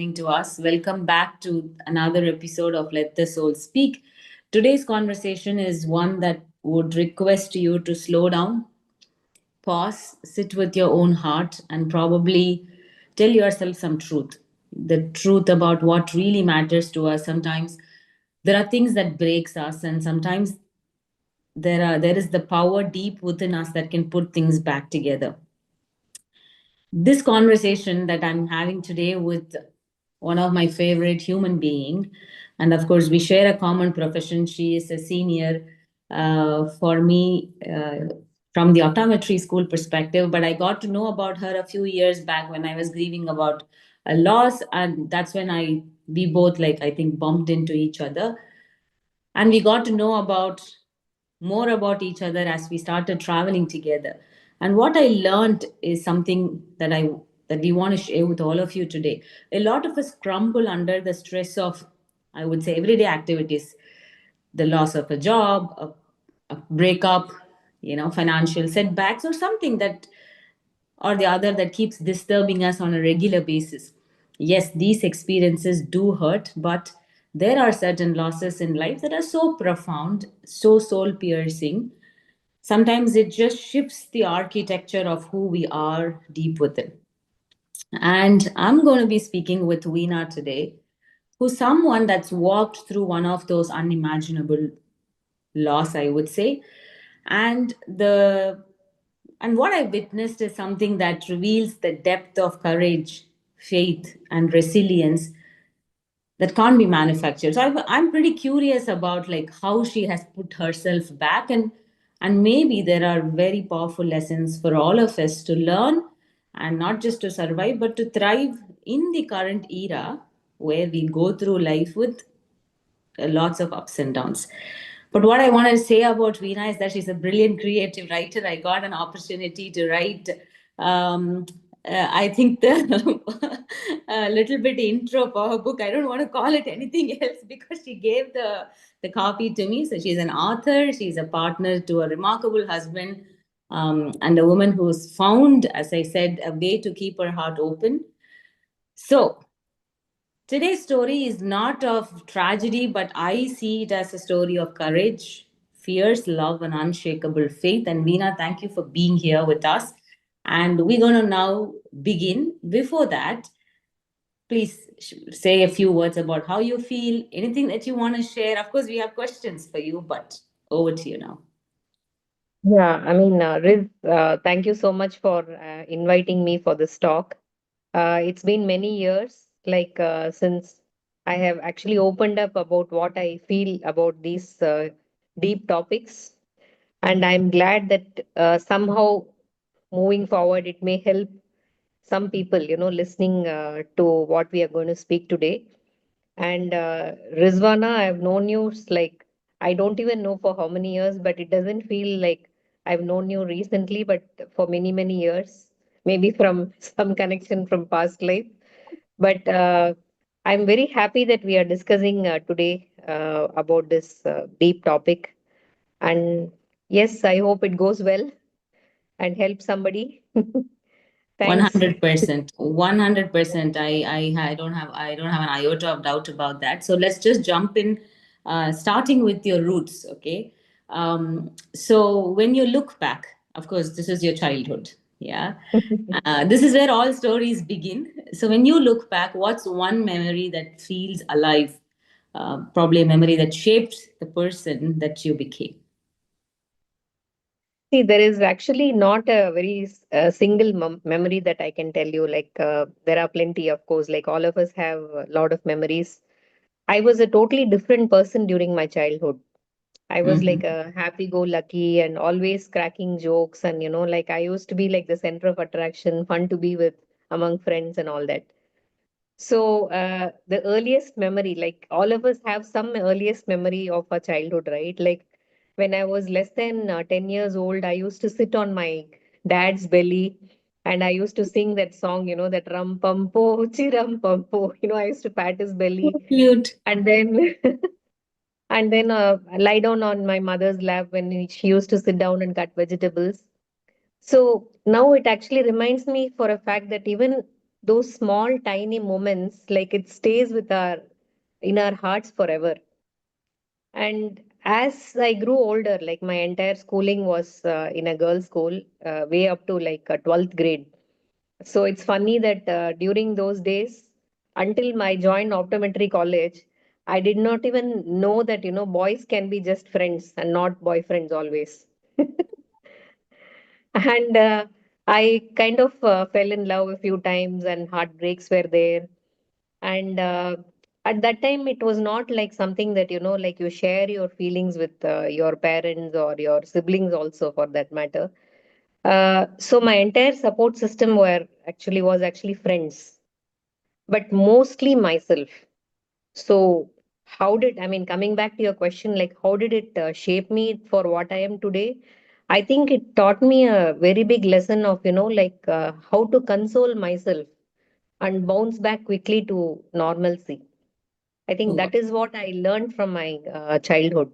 listening to us. Welcome back to another episode of Let the Soul Speak. Today's conversation is one that would request you to slow down, pause, sit with your own heart, and probably tell yourself some truth. The truth about what really matters to us. Sometimes there are things that breaks us, and sometimes there is the power deep within us that can put things back together. This conversation that I'm having today with one of my favorite human being, and of course we share a common profession. She is a senior for me from the optometry school perspective, but I got to know about her a few years back when I was grieving about a loss, and that's when I we both like I think bumped into each other, and we got to know about more about each other as we started traveling together. And what I learned is something that we want to share with all of you today. A lot of us crumble under the stress of, I would say, everyday activities, the loss of a job, a breakup, financial setbacks, or something that or the other that keeps disturbing us on a regular basis. Yes, these experiences do hurt, but there are certain losses in life that are so profound, so soul piercing. Sometimes it just shifts the architecture of who we are deep within. And I'm going to be speaking with Veena today, who's someone that's walked through one of those unimaginable loss, I would say. And the and what I witnessed is something that reveals the depth of courage, faith, and resilience that can't be manufactured. So I'm pretty curious about like how she has put herself back, and maybe there are very powerful lessons for all of us to learn, and not just to survive, but to thrive in the current era where we go through life with lots of ups and downs. But what I want to say about Veena is that she's a brilliant creative writer. I got an opportunity to write, um, I think, the a little bit intro for her book. I don't want to call it anything else because she gave the copy to me. So she's an author, she's a partner to a remarkable husband, and a woman who's found, as I said, a way to keep her heart open. So, today's story is not of tragedy, but I see it as a story of courage, fierce love, and unshakable faith. And Veena, thank you for being here with us. And we're going to now begin. Before that, please say a few words about how you feel, anything that you want to share. Of course, we have questions for you, but over to you now. Riz, thank you so much for inviting me for this talk. It's been many years, since I have actually opened up about what I feel about these deep topics. And I'm glad that somehow moving forward, it may help some people, listening to what we are going to speak today. And Rizwana, I've known you I don't even know for how many years, but it doesn't feel like I've known you recently, but for many, many years, maybe from some connection from past life. But I'm very happy that we are discussing today about this deep topic. And yes, I hope it goes well and helps somebody. Thanks. 100%. 100%. I don't have an iota of doubt about that. So let's just jump in, starting with your roots. Okay. So when you look back, of course, this is your childhood. Yeah. This is where all stories begin. So when you look back, what's one memory that feels alive? Probably a memory that shaped the person that you became. See, there is actually not a very single memory that I can tell you. There are plenty, of course. Like all of us have a lot of memories. I was a totally different person during my childhood. I was like Mhm. a happy-go-lucky and always cracking jokes, and like I used to be like the center of attraction, fun to be with among friends and all that. So, the earliest memory, like all of us have some earliest memory of our childhood, right? Like when I was less than 10 years old, I used to sit on my dad's belly and I used to sing that song, that ram pam po, chiram pam po. I used to pat his belly Cute. and then and then lie down on my mother's lap when she used to sit down and cut vegetables. So now it actually reminds me for a fact that even those small tiny moments, like it stays with our in our hearts forever. And as I grew older, like my entire schooling was in a girls' school, way up to like 12th grade. So it's funny that during those days, until my joined optometry college, I did not even know that, boys can be just friends and not boyfriends always. And I kind of fell in love a few times, and heartbreaks were there. And at that time, it was not like something that, like you share your feelings with your parents or your siblings also, for that matter. So my entire support system was actually friends, but mostly myself. So how did, I mean, coming back to your question, like how did it shape me for what I am today? I think it taught me a very big lesson of, like how to console myself and bounce back quickly to normalcy. I think Wow. that is what I learned from my childhood,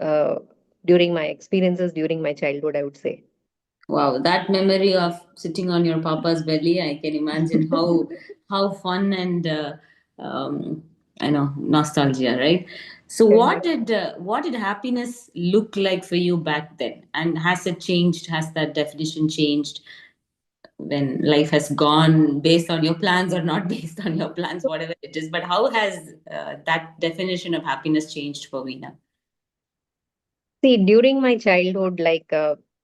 uh, during my experiences during my childhood, I would say. Wow, that memory of sitting on your papa's belly, I can imagine how fun and I know nostalgia, right? So, Correct. what did happiness look like for you back then, and has it changed? Has that definition changed when life has gone based on your plans or not based on your plans, whatever it is? But how has that definition of happiness changed for Veena? See, during my childhood, like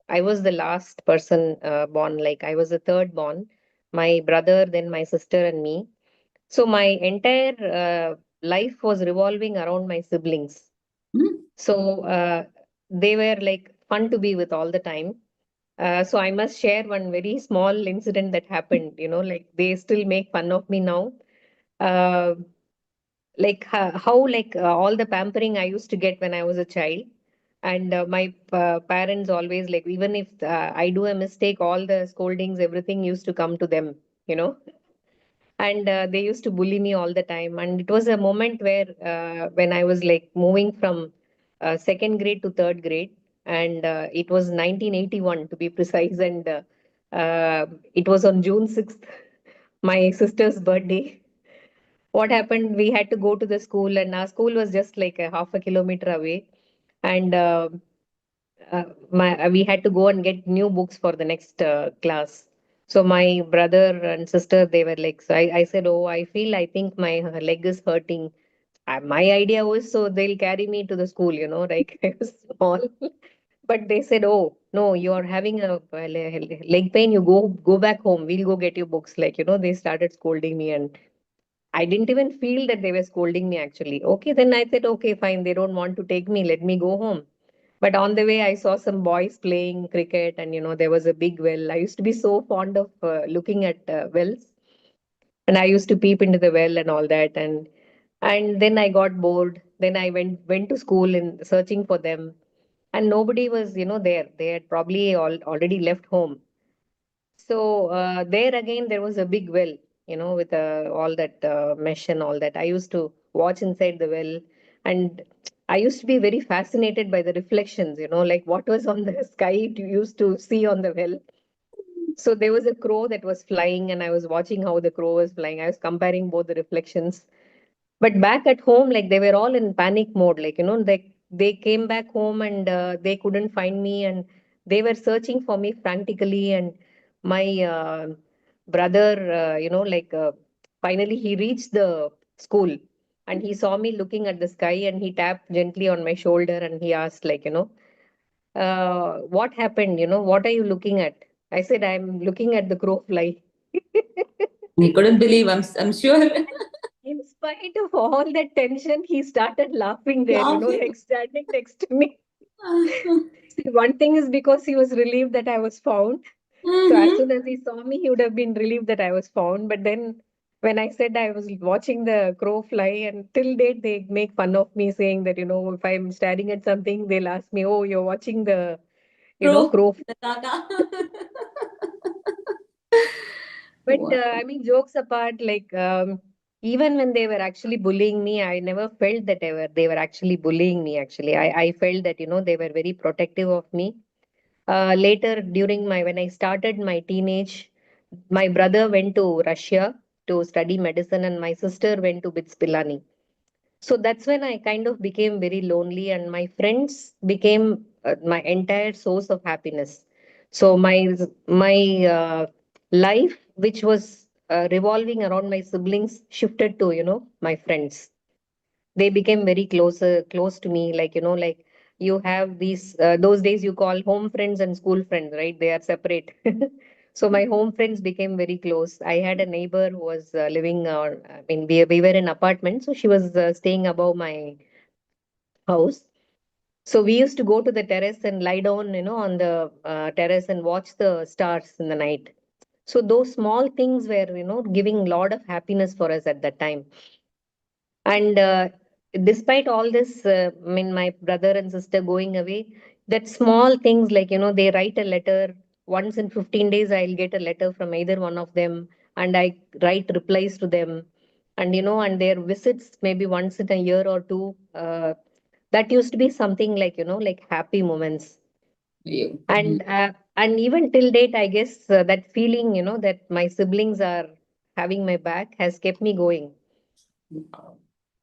I was the last person born, like I was the third born, my brother, then my sister, and me. So my entire life was revolving around my siblings. Hmm? So they were like fun to be with all the time. So I must share one very small incident that happened. Like they still make fun of me now. Uh, like how like all the pampering I used to get when I was a child, and my parents always, like, even if I do a mistake, all the scoldings, everything used to come to them, you know, and they used to bully me all the time. And it was a moment where when I was like moving from second grade to third grade, and it was 1981 to be precise, and it was on June 6th, my sister's birthday. What happened, we had to go to the school, and our school was just like a half a kilometer away. And we had to go and get new books for the next class. So my brother and sister, they were like, so I said, oh, I feel, I think my leg is hurting. My idea was, so they'll carry me to the school, like I was small. But they said, oh no, you're having a leg pain, you go back home, we'll go get you books, like, they started scolding me. And I didn't even feel that they were scolding me actually. Okay, then I said, okay, fine. They don't want to take me. Let me go home. But on the way, I saw some boys playing cricket, and there was a big well. I used to be so fond of looking at wells, and I used to peep into the well and all that. And then I got bored. Then I went to school and searching for them, and nobody was there. They had probably already left home. So there again, there was a big well, with all that mesh and all that. I used to watch inside the well, and I used to be very fascinated by the reflections, like what was on the sky you used to see on the well. So there was a crow that was flying, and I was watching how the crow was flying. I was comparing both the reflections. But back at home, like they were all in panic mode, like they came back home, and they couldn't find me, and they were searching for me frantically. And my brother, like finally he reached the school, and he saw me looking at the sky, and he tapped gently on my shoulder, and he asked, like, what happened, what are you looking at? I said, I'm looking at the crow fly. He couldn't believe. I'm sure. In spite of all that tension, he started laughing there, Laughing. like standing next to me. See, one thing is because he was relieved that I was found. So as Mhm. soon as he saw me, he would have been relieved that I was found. But then when I said I was watching the crow fly, and till date they make fun of me, saying that, if I'm staring at something, they'll ask me, oh, you're watching the, Crow. crow. The Tata. But Wow. I mean, jokes apart, like even when they were actually bullying me, I never felt that they were actually bullying me. Actually, I felt that they were very protective of me. Later, during my when I started my teenage, my brother went to Russia, to study medicine, and my sister went to BITS Pilani. So that's when I kind of became very lonely, and my friends became my entire source of happiness. So my life, which was revolving around my siblings, shifted to my friends. They became very close to me. Like like you have these those days you call home friends and school friends, right? They are separate. So my home friends became very close. I had a neighbor who was living, I mean, we were in apartment, so she was staying above my house. So we used to go to the terrace and lie down, on the terrace and watch the stars in the night. So those small things were, giving a lot of happiness for us at that time. And despite all this, I mean, my brother and sister going away, that small things, like, they write a letter. Once in 15 days, I'll get a letter from either one of them, and I write replies to them. And, and their visits maybe once in a year or two. That used to be something like, like happy moments. You. And even till date, I guess that feeling, that my siblings are having my back has kept me going.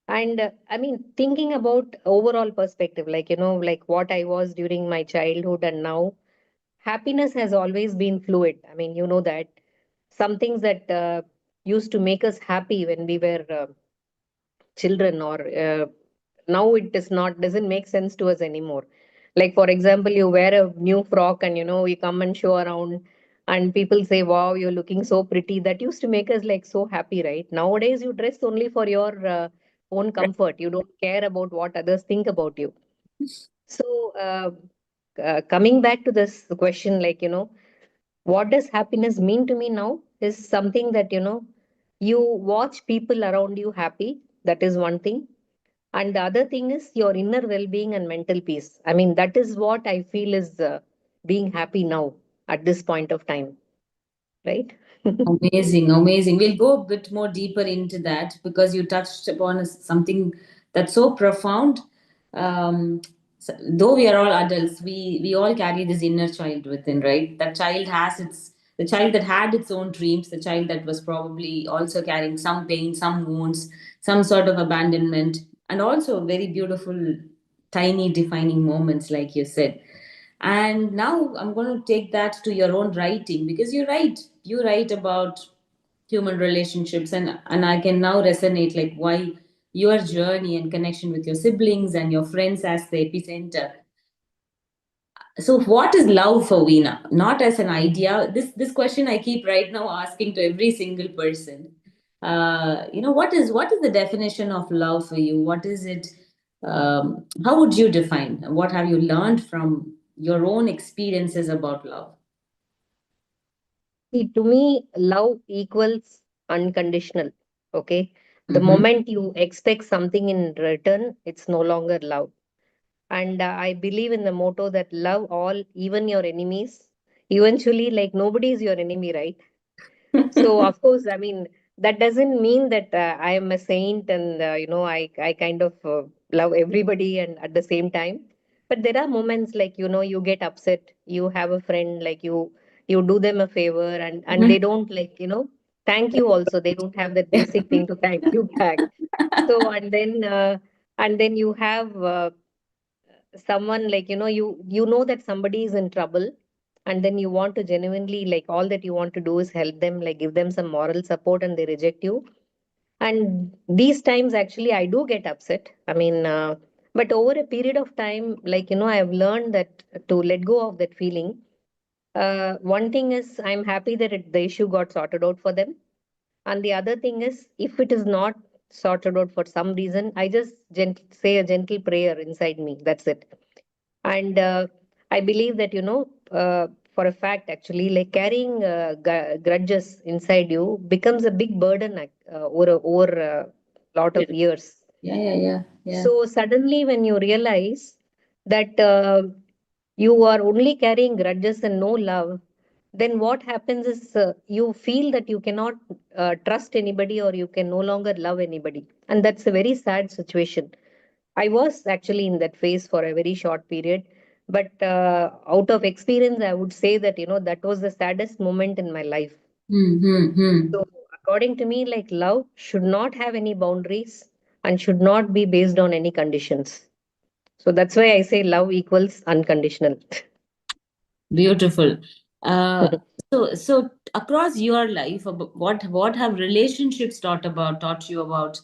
And I mean, thinking about overall perspective, like, like what I was during my childhood and now, happiness has always been fluid. I mean, that some things that used to make us happy when we were children, or now it doesn't make sense to us anymore. Like, for example, you wear a new frock and, you come and show around and people say, wow, you're looking so pretty. That used to make us like so happy, right? Nowadays, you dress only for your own comfort. You don't care about what others think about you. So, coming back to this question, like, what does happiness mean to me now is something that, you watch people around you happy. That is one thing. And the other thing is your inner well-being and mental peace. I mean, that is what I feel is being happy now at this point of time, right? Amazing, amazing. We'll go a bit more deeper into that because you touched upon something that's so profound. Though we are all adults, we all carry this inner child within, right? That child has the child that had its own dreams, the child that was probably also carrying some pain, some wounds, some sort of abandonment, and also very beautiful, tiny defining moments, like you said. And now I'm going to take that to your own writing because you write about human relationships, and I can now resonate like why your journey and connection with your siblings and your friends as the epicenter. So what is love for Veena? Not as an idea. This question I keep right now asking to every single person. What is the definition of love for you? What is it? How would you define? What have you learned from your own experiences about love? See, to me, love equals unconditional. Okay. The Mm-hmm. moment you expect something in return, it's no longer love. And I believe in the motto that love all, even your enemies. Eventually, like, nobody is your enemy, right? So of course, I mean, that doesn't mean that I am a saint and I kind of love everybody and at the same time. But there are moments like, you get upset, you have a friend, like, you do them a favor, and they don't, like, thank you also. They don't have that basic thing to thank you back. So and then you have someone, like, you know that somebody is in trouble, and then you want to genuinely, like, all that you want to do is help them, like, give them some moral support, and they reject you. And these times, actually, I do get upset. I mean, but over a period of time, like, I have learned that to let go of that feeling. One thing is, I'm happy that the issue got sorted out for them. And the other thing is, if it is not sorted out for some reason, I just say a gentle prayer inside me. That's it. And I believe that, for a fact, actually, like, carrying grudges inside you becomes a big burden over a lot Yeah, of years. yeah, yeah, yeah, yeah. So suddenly, when you realize that you are only carrying grudges and no love, then what happens is you feel that you cannot trust anybody, or you can no longer love anybody. And that's a very sad situation. I was actually in that phase for a very short period. But out of experience, I would say that, that was the saddest moment in my life. Hmm, hmm, hmm. So, according to me, like love should not have any boundaries and should not be based on any conditions. So that's why I say love equals unconditional. Beautiful. Uh, so across your life, what have relationships taught you about?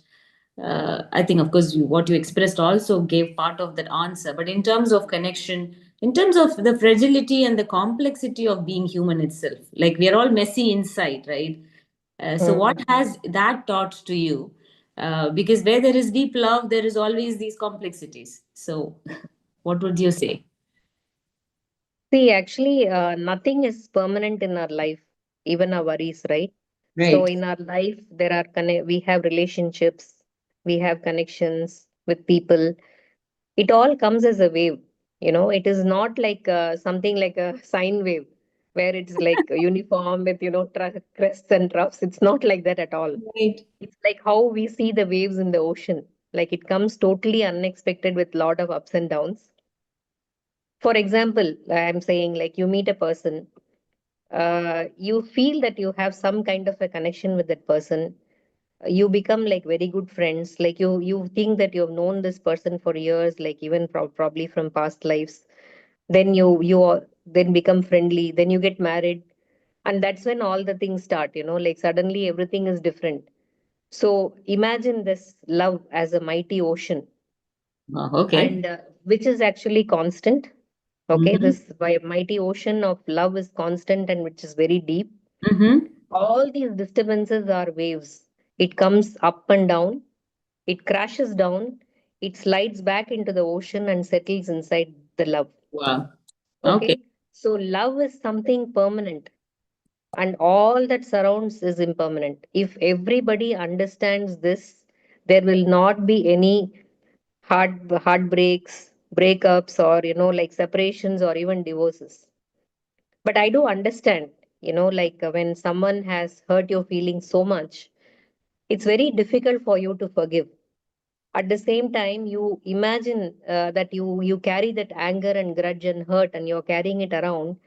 I think, of course, what you expressed also gave part of that answer. But in terms of connection, in terms of the fragility and the complexity of being human itself, like we are all messy inside, right? So what Mm. has that taught to you? Because where there is deep love, there is always these complexities. So, what would you say? See, actually, nothing is permanent in our life, even our worries, right? So Right. in our life, we have relationships, we have connections with people. It all comes as a wave. It is not like something like a sine wave where it's like uniform with, crests and troughs. It's not like that at all. Right. It's like how we see the waves in the ocean. Like it comes totally unexpected with lot of ups and downs. For example, I'm saying like you meet a person, you feel that you have some kind of a connection with that person. You become like very good friends. Like you think that you've known this person for years, like even probably from past lives. Then then become friendly. Then you get married, and that's when all the things start. Like suddenly everything is different. So imagine this love as a mighty ocean, Oh, okay. and which is actually constant. Okay, Mm-hmm. this mighty ocean of love is constant and which is very deep. Mm-hmm. All these disturbances are waves. It comes up and down, it crashes down, it slides back into the ocean and settles inside the love. Wow. Okay. Okay, so love is something permanent and all that surrounds is impermanent. If everybody understands this, there will not be any heartbreaks, breakups, or like separations or even divorces. But I do understand, like when someone has hurt your feelings so much, it's very difficult for you to forgive. At the same time, you imagine that you carry that anger and grudge and hurt, and you're carrying it around.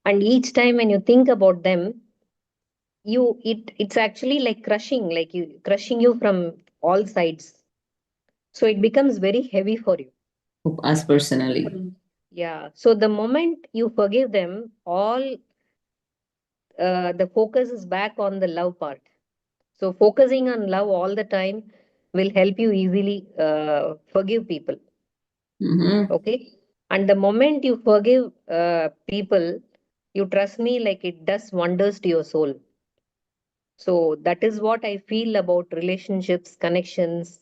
And each time when you think about them, it's actually like crushing you from all sides. So it becomes very heavy for you. Us personally. Yeah. So the moment you forgive them, all the focus is back on the love part. So focusing on love all the time will help you easily forgive people. Mm-hmm. Okay. And the moment you forgive people, you trust me, like it does wonders to your soul. So that is what I feel about relationships, connections,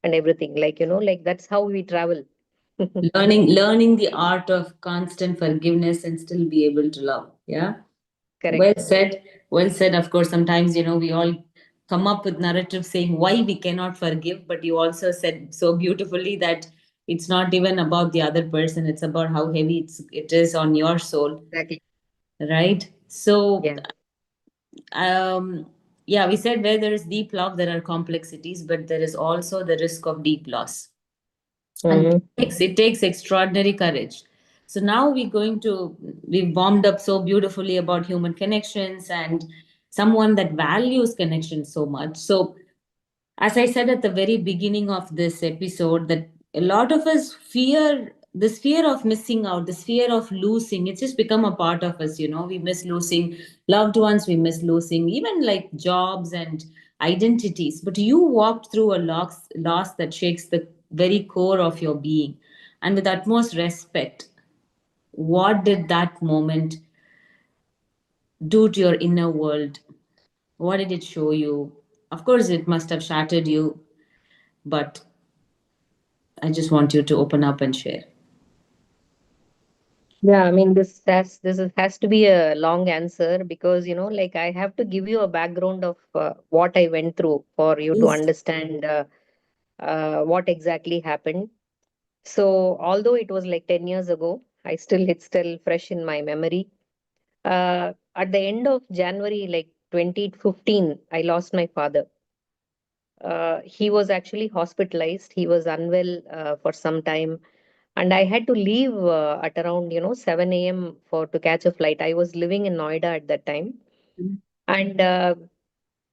and everything. Like that's how we travel. Learning the art of constant forgiveness and still be able to love. Yeah. Well Correct. said. Well said. Of course, sometimes, we all come up with narratives saying why we cannot forgive, but you also said so beautifully that it's not even about the other person, it's about how heavy it is on your soul, Exactly. right? So, Yeah. yeah, we said where there is deep love, there are complexities, but there is also the risk of deep loss. And Hmm. it takes extraordinary courage. So now we've warmed up so beautifully about human connections and someone that values connection so much. So as I said at the very beginning of this episode, that a lot of us fear this fear of missing out, this fear of losing. It's just become a part of us. We miss losing loved ones, we miss losing even like jobs and identities. But you walked through a loss that shakes the very core of your being. And with utmost respect, what did that moment do to your inner world? What did it show you? Of course, it must have shattered you, but I just want you to open up and share. Yeah, I mean has to be a long answer because like I have to give you a background of what I went through for you to Please. understand what exactly happened. So although it was like 10 years ago, it's still fresh in my memory. At the end of January, like 2015, I lost my father. He was actually hospitalized. He was unwell for some time, and I had to leave at around 7 a.m. for to catch a flight. I was living in Noida at that time, and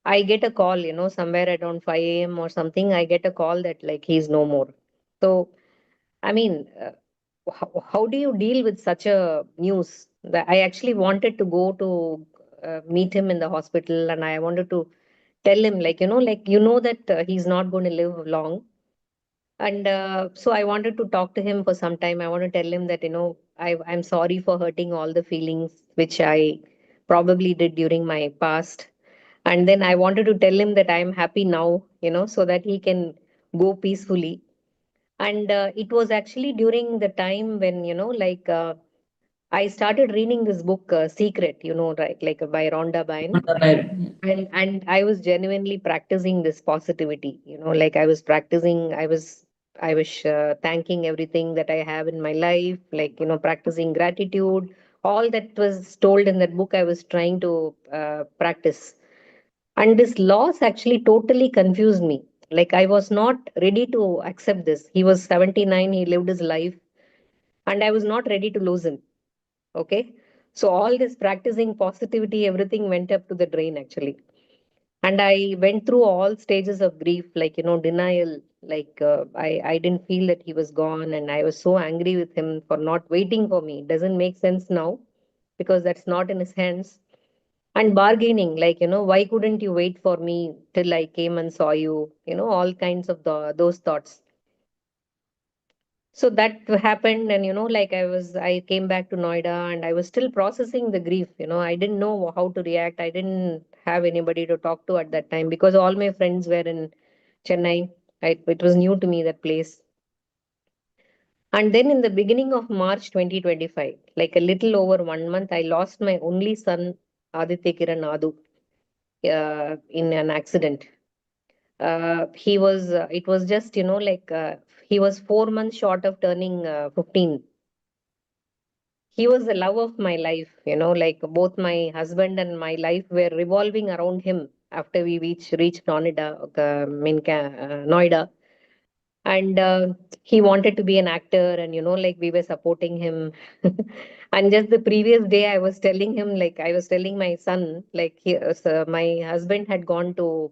I get a call, somewhere around 5 a.m. or something. I get a call that like he's no more. So, I mean, how do you deal with such a news? That I actually wanted to go to meet him in the hospital, and I wanted to tell him, that he's not going to live long. And so I wanted to talk to him for some time. I want to tell him that, I'm sorry for hurting all the feelings which I probably did during my past. And then I wanted to tell him that I'm happy now, so that he can go peacefully. And it was actually during the time when, I started reading this book, Secret, right, like by Rhonda Byrne. And I was genuinely practicing this positivity, like I was thanking everything that I have in my life, like, practicing gratitude. All that was told in that book, I was trying to practice. And this loss actually totally confused me. Like, I was not ready to accept this. He was 79, he lived his life, and I was not ready to lose him. Okay. So, all this practicing positivity, everything went up to the drain actually. And I went through all stages of grief, like, denial. Like, I didn't feel that he was gone, and I was so angry with him for not waiting for me. It doesn't make sense now because that's not in his hands. And bargaining, like, why couldn't you wait for me till I came and saw you? All kinds of those thoughts. So that happened, and like I came back to Noida, and I was still processing the grief. I didn't know how to react. I didn't have anybody to talk to at that time because all my friends were in Chennai. It was new to me, that place. And then in the beginning of March 2025, like a little over 1 month, I lost my only son, Aditya Kiran Adu, in an accident. It was just, he was 4 months short of turning 15. He was the love of my life, like both my husband and my life were revolving around him after we reached Noida. And he wanted to be an actor, and, like we were supporting him. And just the previous day, I was telling my son, like, my husband had gone to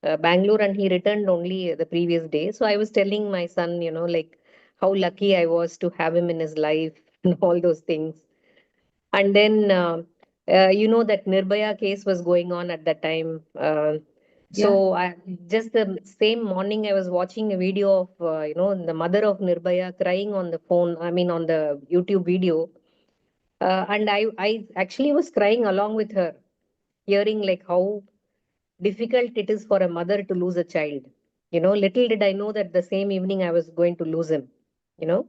Bangalore and he returned only the previous day. So I was telling my son, like how lucky I was to have him in his life and all those things. And then, that Nirbhaya case was going on at that time. Yeah. So just the same morning, I was watching a video of, the mother of Nirbhaya crying on the phone, I mean, on the YouTube video. And I actually was crying along with her, hearing like how difficult it is for a mother to lose a child. Little did I know that the same evening I was going to lose him. You know,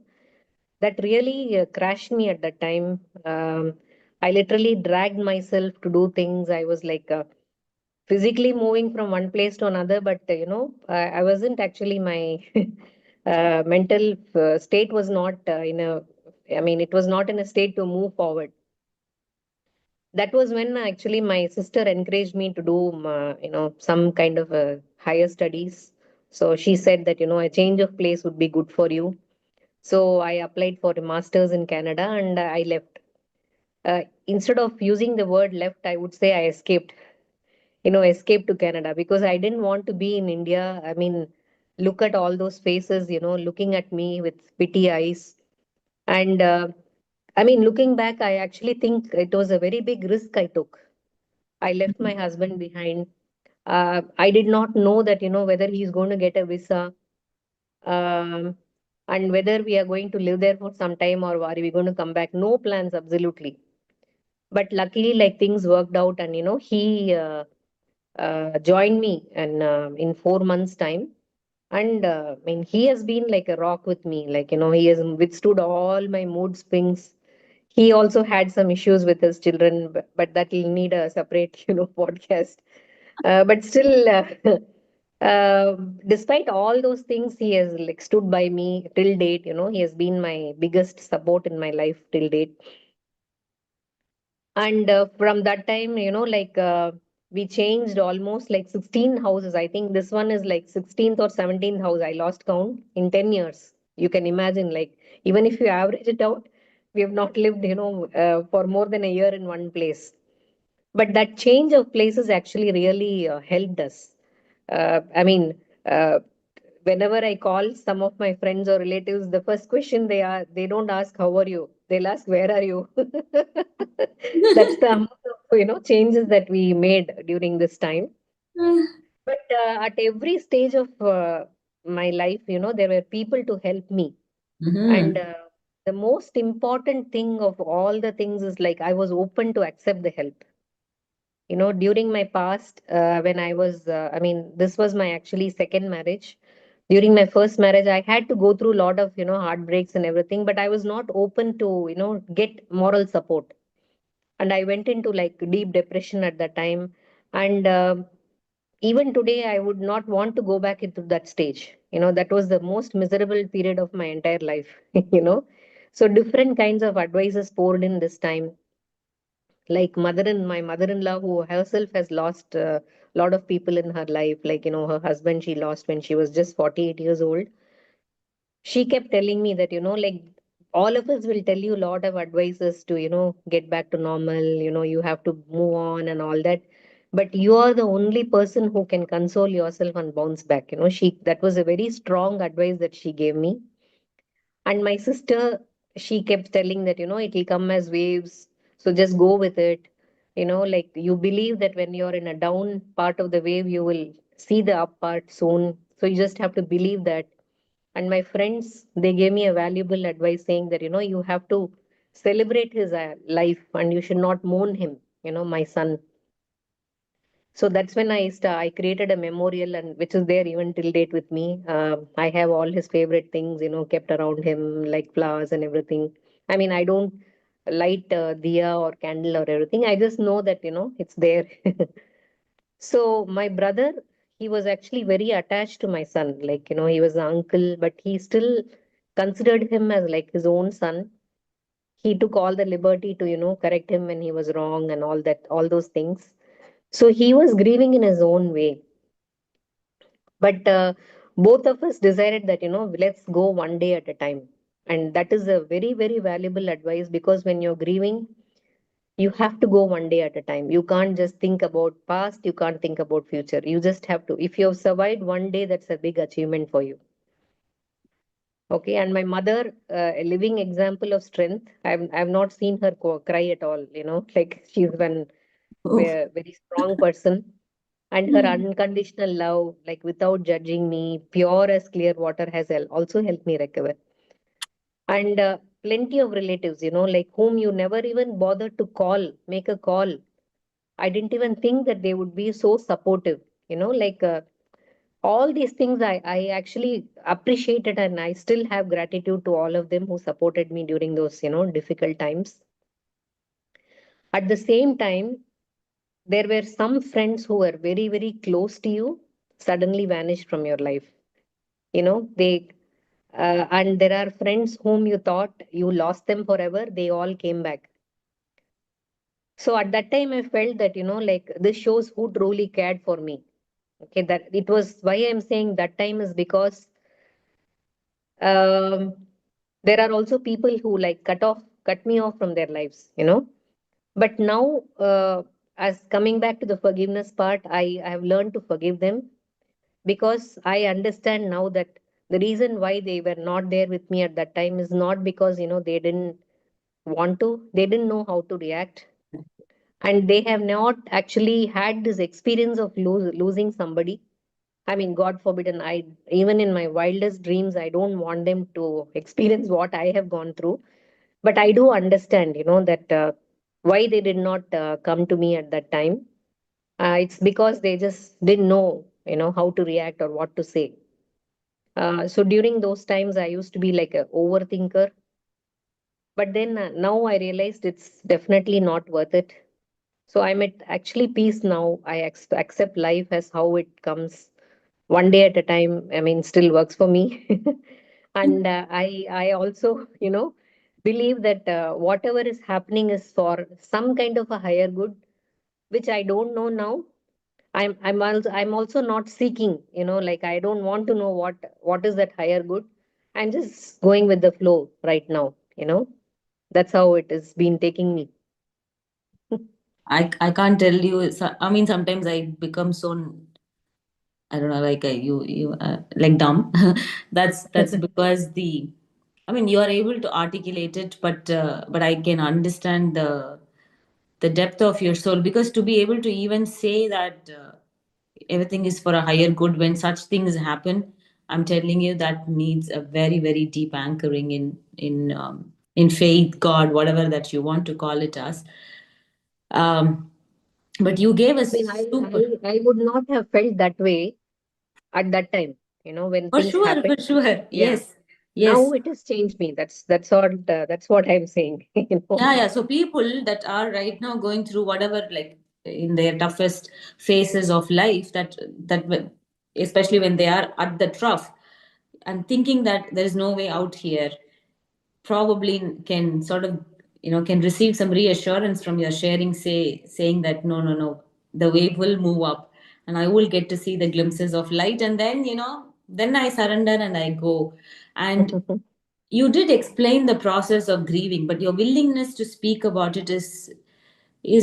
that really crashed me at that time. I literally dragged myself to do things. I was like physically moving from one place to another, but I wasn't actually my mental state was not I mean, it was not in a state to move forward. That was when actually my sister encouraged me to do some kind of higher studies. So she said that a change of place would be good for you. So I applied for a master's in Canada, and I left. Instead of using the word left, I would say I escaped. Escaped to Canada because I didn't want to be in India. I mean, look at all those faces, looking at me with pity eyes. And I mean, looking back, I actually think it was a very big risk I took. I left my husband behind. I did not know that, whether he's going to get a visa, um, and whether we are going to live there for some time or are we going to come back. No plans, absolutely. But luckily, like things worked out, and he joined me in 4 months' time. And I mean, he has been like a rock with me. Like, he has withstood all my mood swings. He also had some issues with his children, but that will need a separate, podcast. But still, despite all those things, he has like stood by me till date. He has been my biggest support in my life till date. And from that time, we changed almost like 16 houses. I think this one is like 16th or 17th house. I lost count in 10 years. You can imagine, like, even if you average it out, we have not lived, for more than a year in one place. But that change of places actually really helped us. I mean, uh, whenever I call some of my friends or relatives, the first question they don't ask how are you, they'll ask where are you. That's the amount of changes that we made during this time. But at every stage of my life, there were people to help me. And Mm-hmm. the most important thing of all the things is like I was open to accept the help. During my past, when I was, I mean, this was my actually second marriage. During my first marriage, I had to go through a lot of, heartbreaks and everything, but I was not open to, get moral support. And I went into like deep depression at that time. And even today, I would not want to go back into that stage. That was the most miserable period of my entire life, you know. So different kinds of advices poured in this time, like my mother-in-law, who herself has lost a lot of people in her life, like her husband she lost when she was just 48 years old. She kept telling me that like all of us will tell you a lot of advices to get back to normal, you have to move on and all that, but you are the only person who can console yourself and bounce back. She That was a very strong advice that she gave me. And my sister, she kept telling that, it will come as waves. So just go with it. Like you believe that when you're in a down part of the wave, you will see the up part soon. So you just have to believe that. And my friends, they gave me a valuable advice saying that, you have to celebrate his life and you should not mourn him, my son. So that's when I created a memorial, and which is there even till date with me. I have all his favorite things, kept around him, like flowers and everything. I mean, I don't light diya or candle or everything. I just know that it's there. So my brother, he was actually very attached to my son. Like he was the uncle, but he still considered him as like his own son. He took all the liberty to correct him when he was wrong and all that, all those things. So he was grieving in his own way. But both of us decided that, let's go one day at a time. And that is a very, very valuable advice, because when you're grieving, you have to go one day at a time. You can't just think about past, you can't think about future. You just have to. If you have survived one day, that's a big achievement for you. Okay. And my mother, a living example of strength. I've not seen her cry at all, like she's one Oh. very strong person. And her unconditional love, like without judging me, pure as clear water, has also helped me recover. And plenty of relatives, like whom you never even bothered to make a call. I didn't even think that they would be so supportive, like all these things I actually appreciated, and I still have gratitude to all of them who supported me during those, difficult times. At the same time, there were some friends who were very, very close to you, suddenly vanished from your life. They and there are friends whom you thought you lost them forever, they all came back. So at that time, I felt that, like this shows who truly cared for me. Okay, that it was why I'm saying that time is because um, there are also people who like cut me off from their lives. But now, as coming back to the forgiveness part, I have learned to forgive them, because I understand now that the reason why they were not there with me at that time is not because they didn't want to, they didn't know how to react, and they have not actually had this experience of losing somebody. I mean, God forbid, and I, even in my wildest dreams, I don't want them to experience what I have gone through. But I do understand, that why they did not come to me at that time. It's because they just didn't know, how to react or what to say. So during those times, I used to be like a overthinker. But then now I realized it's definitely not worth it. So I'm at actually peace now. I accept life as how it comes, one day at a time. I mean, still works for me. And I also, believe that whatever is happening is for some kind of a higher good, which I don't know now. I'm also not seeking, like I don't want to know what is that higher good. I'm just going with the flow right now. That's how it has been taking me. I can't tell you. I mean, sometimes I become so, I don't know, like like dumb. That's because I mean, you are able to articulate it, but I can understand the depth of your soul, because to be able to even say that everything is for a higher good when such things happen, I'm telling you that needs a very very deep anchoring in faith, God, whatever that you want to call it as. Um, but you gave I mean, us super. I would not have felt that way at that time, when things For happen. sure, Yeah. yes, Now yes. it has changed me. That's what I'm saying. Yeah, yeah. So people that are right now going through whatever, like in their toughest phases of life, especially when they are at the trough and thinking that there is no way out here, probably can sort of, can receive some reassurance from your sharing, saying that no, no, no, the wave will move up, and I will get to see the glimpses of light, and then then I surrender and I go. And you did explain the process of grieving, but your willingness to speak about it is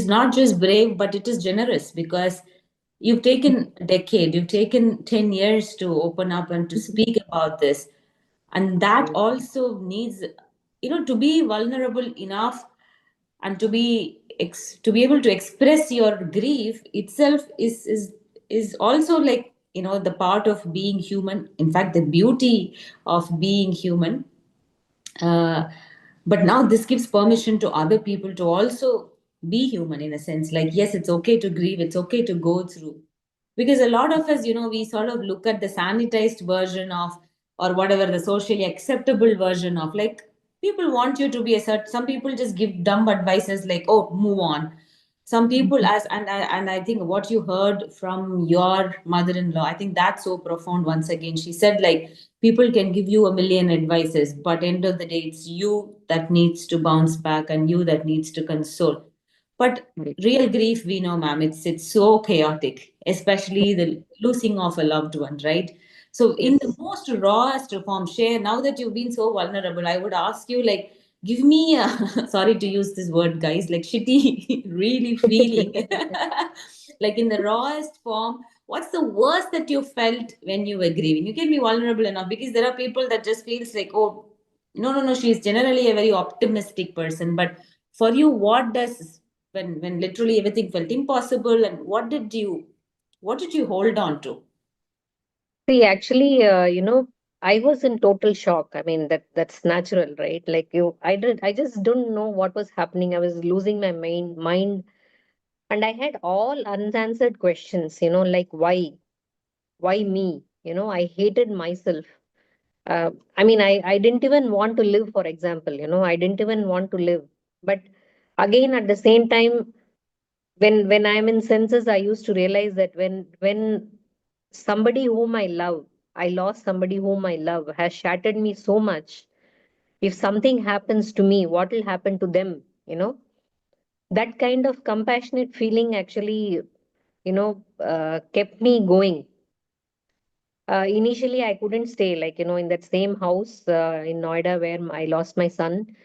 not just brave, but it is generous, because you've taken a decade, you've taken 10 years to open up and to speak about this. And that Right. also needs, to be vulnerable enough, and to be able to express your grief itself is also, like, the part of being human, in fact the beauty of being human. uh, but now this gives permission to other people to also be human, in a sense, like, yes, it's okay to grieve, it's okay to go through. Because a lot of us, we sort of look at the sanitized version of, or whatever, the socially acceptable version of, like, people want you to be a certain, some people just give dumb advices like, oh, move on. Some people, as and I think what you heard from your mother-in-law, I think that's so profound. Once again, she said, like, people can give you a million advices, but end of the day, it's you that needs to bounce back, and you that needs to console. But Right. real grief, we know, ma'am, it's so chaotic, especially the losing of a loved one, right? So in the Yes. most rawest form, share, now that you've been so vulnerable, I would ask you, like, give me a sorry to use this word, guys, like, shitty really feeling, like, in the rawest form, what's the worst that you felt when you were grieving? You can be vulnerable enough, because there are people that just feels like, oh, no, no, no, she's generally a very optimistic person. But for you, what does, when literally everything felt impossible, and what did you hold on to? See, actually, I was in total shock. I mean, that's natural, right? Like I just don't know what was happening. I was losing my mind, and I had all unanswered questions. Like why me? I hated myself. I mean, I didn't even want to live. For example, I didn't even want to live. But again, at the same time, when I'm in senses, I used to realize that when somebody whom I love, I lost somebody whom I love, has shattered me so much. If something happens to me, what will happen to them? That kind of compassionate feeling actually kept me going. Initially I couldn't stay, like, in that same house in Noida where I lost my son.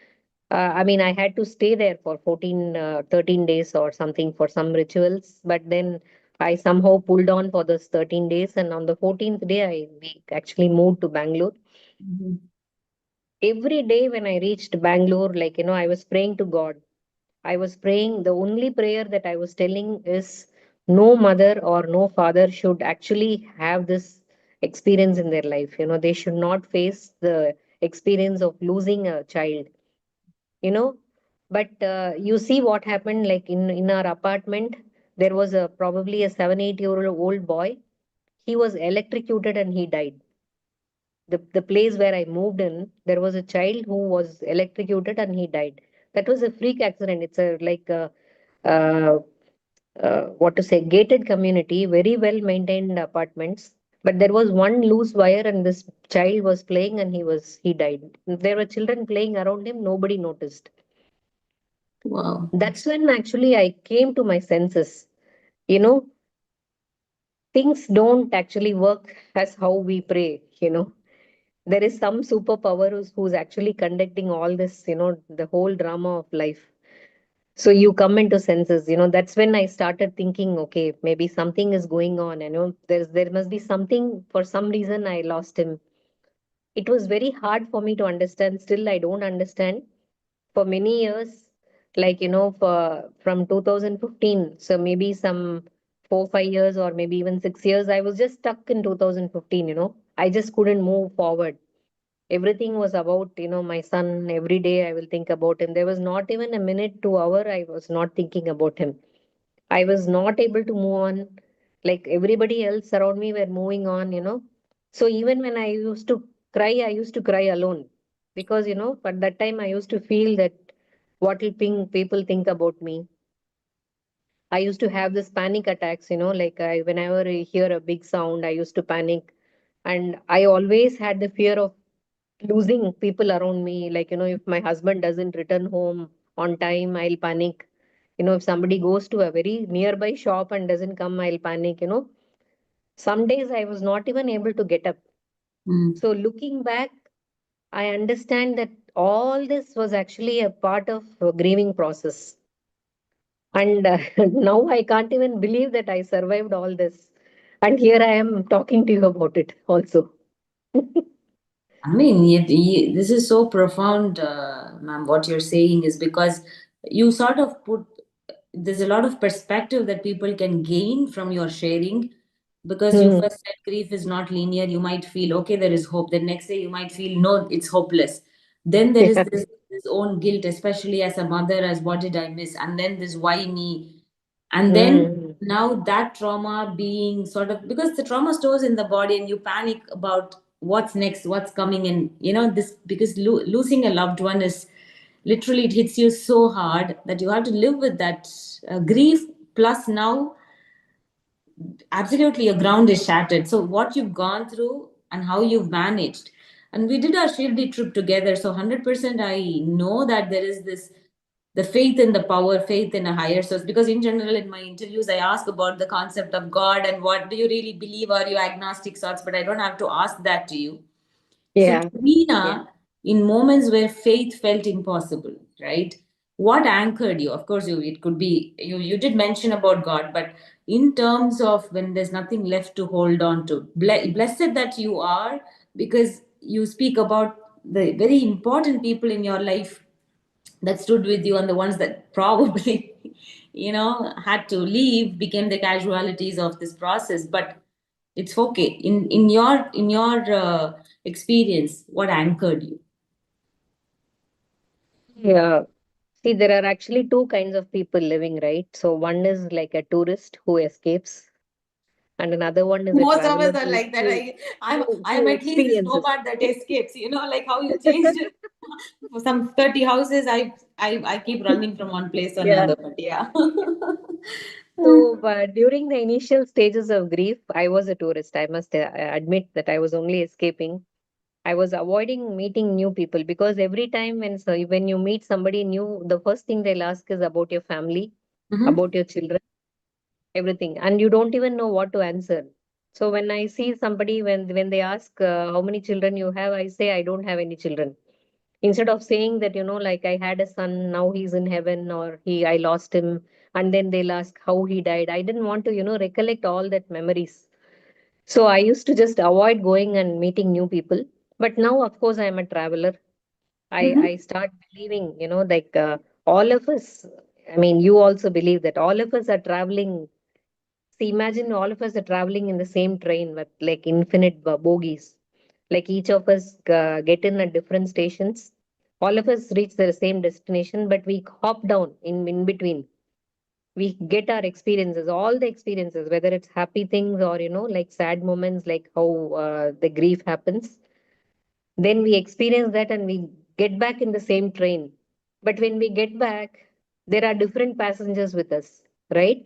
I mean, I had to stay there for 13 days or something for some rituals. But then I somehow pulled on for those 13 days. And on the 14th day, we actually moved to Bangalore. Mhm. Every day when I reached Bangalore, like, I was praying to God. I was praying. The only prayer that I was telling is no mother or no father should actually have this experience in their life. They should not face the experience of losing a child you know but you see what happened, like in our apartment. There was a probably a 7 8 year old boy. He was electrocuted and he died. The place where I moved in, there was a child who was electrocuted and he died. That was a freak accident. It's a like a, uh, what to say, gated community, very well maintained apartments. But there was one loose wire and this child was playing and he died. There were children playing around him, nobody noticed. Wow. That's when actually I came to my senses. You know, things don't actually work as how we pray. There is some superpower who's actually conducting all this, the whole drama of life. So you come into senses, that's when I started thinking, okay, maybe something is going on. There must be something. For some reason I lost him. It was very hard for me to understand. Still, I don't understand. For many years, like, for from 2015, so maybe some 4 5 years, or maybe even 6 years, I was just stuck in 2015. I just couldn't move forward. Everything was about, my son. Every day I will think about him. There was not even a minute to hour I was not thinking about him. I was not able to move on. Like everybody else around me were moving on. So even when I used to cry, I used to cry alone. Because, at that time I used to feel that what will people think about me. I used to have this panic attacks, like whenever I hear a big sound, I used to panic. And I always had the fear of losing people around me. Like, if my husband doesn't return home on time, I'll panic. If somebody goes to a very nearby shop and doesn't come, I'll panic. Some days I was not even able to get up. Mm. So looking back, I understand that all this was actually a part of a grieving process. And now I can't even believe that I survived all this. And here I am talking to you about it also. I mean, this is so profound, ma'am. What you're saying is because you sort of put, there's a lot of perspective that people can gain from your sharing. Because you Hmm. first said grief is not linear, you might feel, okay, there is hope. The next day, you might feel, no, it's hopeless. Then there is Yeah. this own guilt, especially as a mother, as what did I miss? And then this why me? And then Hmm. now that trauma being sort of, because the trauma stores in the body and you panic about what's next, what's coming. And this, because losing a loved one is literally, it hits you so hard that you have to live with that grief. Plus now, absolutely, your ground is shattered. So what you've gone through and how you've managed, and we did our Shirdi trip together, so 100% I know that there is this, the faith in the power, faith in a higher source. Because in general, in my interviews, I ask about the concept of God and what do you really believe, are you agnostic sorts, but I don't have to ask that to you. So, to Yeah. Yeah. Veena, in moments where faith felt impossible, right? What anchored you? Of course, it could be, you did mention about God, but in terms of when there's nothing left to hold on to, blessed that you are, because you speak about the very important people in your life that stood with you, and the ones that probably had to leave became the casualties of this process. But it's okay. In your experience, what anchored you? Yeah. See, there are actually two kinds of people living, right? So one is like a tourist who escapes, and another one is a Most of traveler us are who like that. who I'm who at least this experiences. nomad that escapes. Like how you changed it. For some 30 houses, I keep running from one place to Yeah. another. But yeah. So during the initial stages of grief, I was a tourist. I must admit that I was only escaping. I was avoiding meeting new people because every time when you meet somebody new, the first thing they'll ask is about your family, Mhm. about your children, everything, and you don't even know what to answer. So when I see somebody, when they ask how many children you have, I say I don't have any children. Instead of saying that, like I had a son, now he's in heaven, or he I lost him, and then they'll ask how he died. I didn't want to, recollect all that memories. So I used to just avoid going and meeting new people. But now, of course, I am a traveler. I Mhm. start believing, like all of us. I mean, you also believe that all of us are traveling. See, imagine all of us are traveling in the same train with like infinite bogies. Like each of us get in at different stations. All of us reach the same destination, but we hop down in between. We get our experiences, all the experiences, whether it's happy things or, like sad moments, like how the grief happens. Then we experience that and we get back in the same train. But when we get back, there are different passengers with us, right?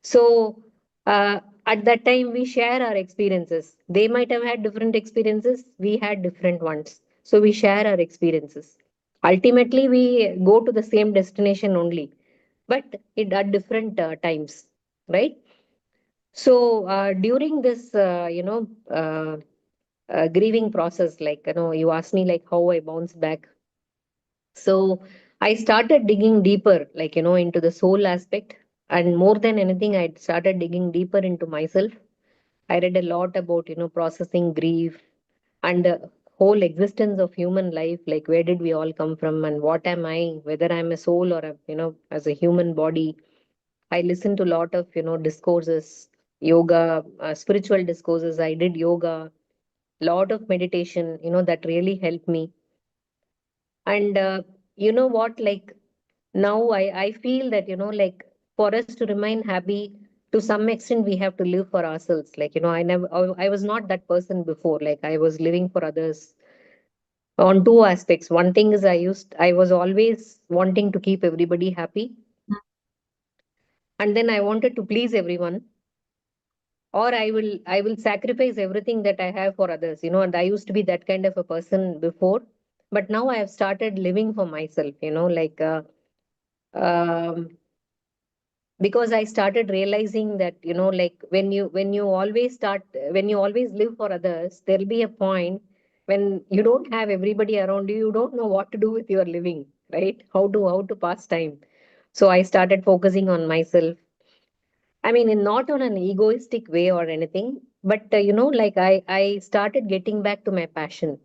So at that time, we share our experiences. They might have had different experiences, we had different ones. So we share our experiences. Ultimately, we go to the same destination only, but at different times, right? So during this, grieving process, like, you asked me like how I bounce back. So I started digging deeper, like, into the soul aspect. And more than anything, I started digging deeper into myself. I read a lot about, processing grief and the whole existence of human life, like where did we all come from and what am I, whether I'm a soul or as a human body. I listened to a lot of, discourses, yoga, spiritual discourses. I did yoga, lot of meditation, that really helped me. And you know what, like now I feel that, like for us to remain happy, to some extent, we have to live for ourselves. Like, I was not that person before. Like I was living for others on two aspects. One thing is I was always wanting to keep everybody happy. And then I wanted to please everyone, or I will sacrifice everything that I have for others, and I used to be that kind of a person before. But now I have started living for myself, like um, because I started realizing that, like when you always live for others, there'll be a point when you don't have everybody around you, you don't know what to do with your living, right? How to pass time. So I started focusing on myself. I mean, not on an egoistic way or anything, but like I started getting back to my passion.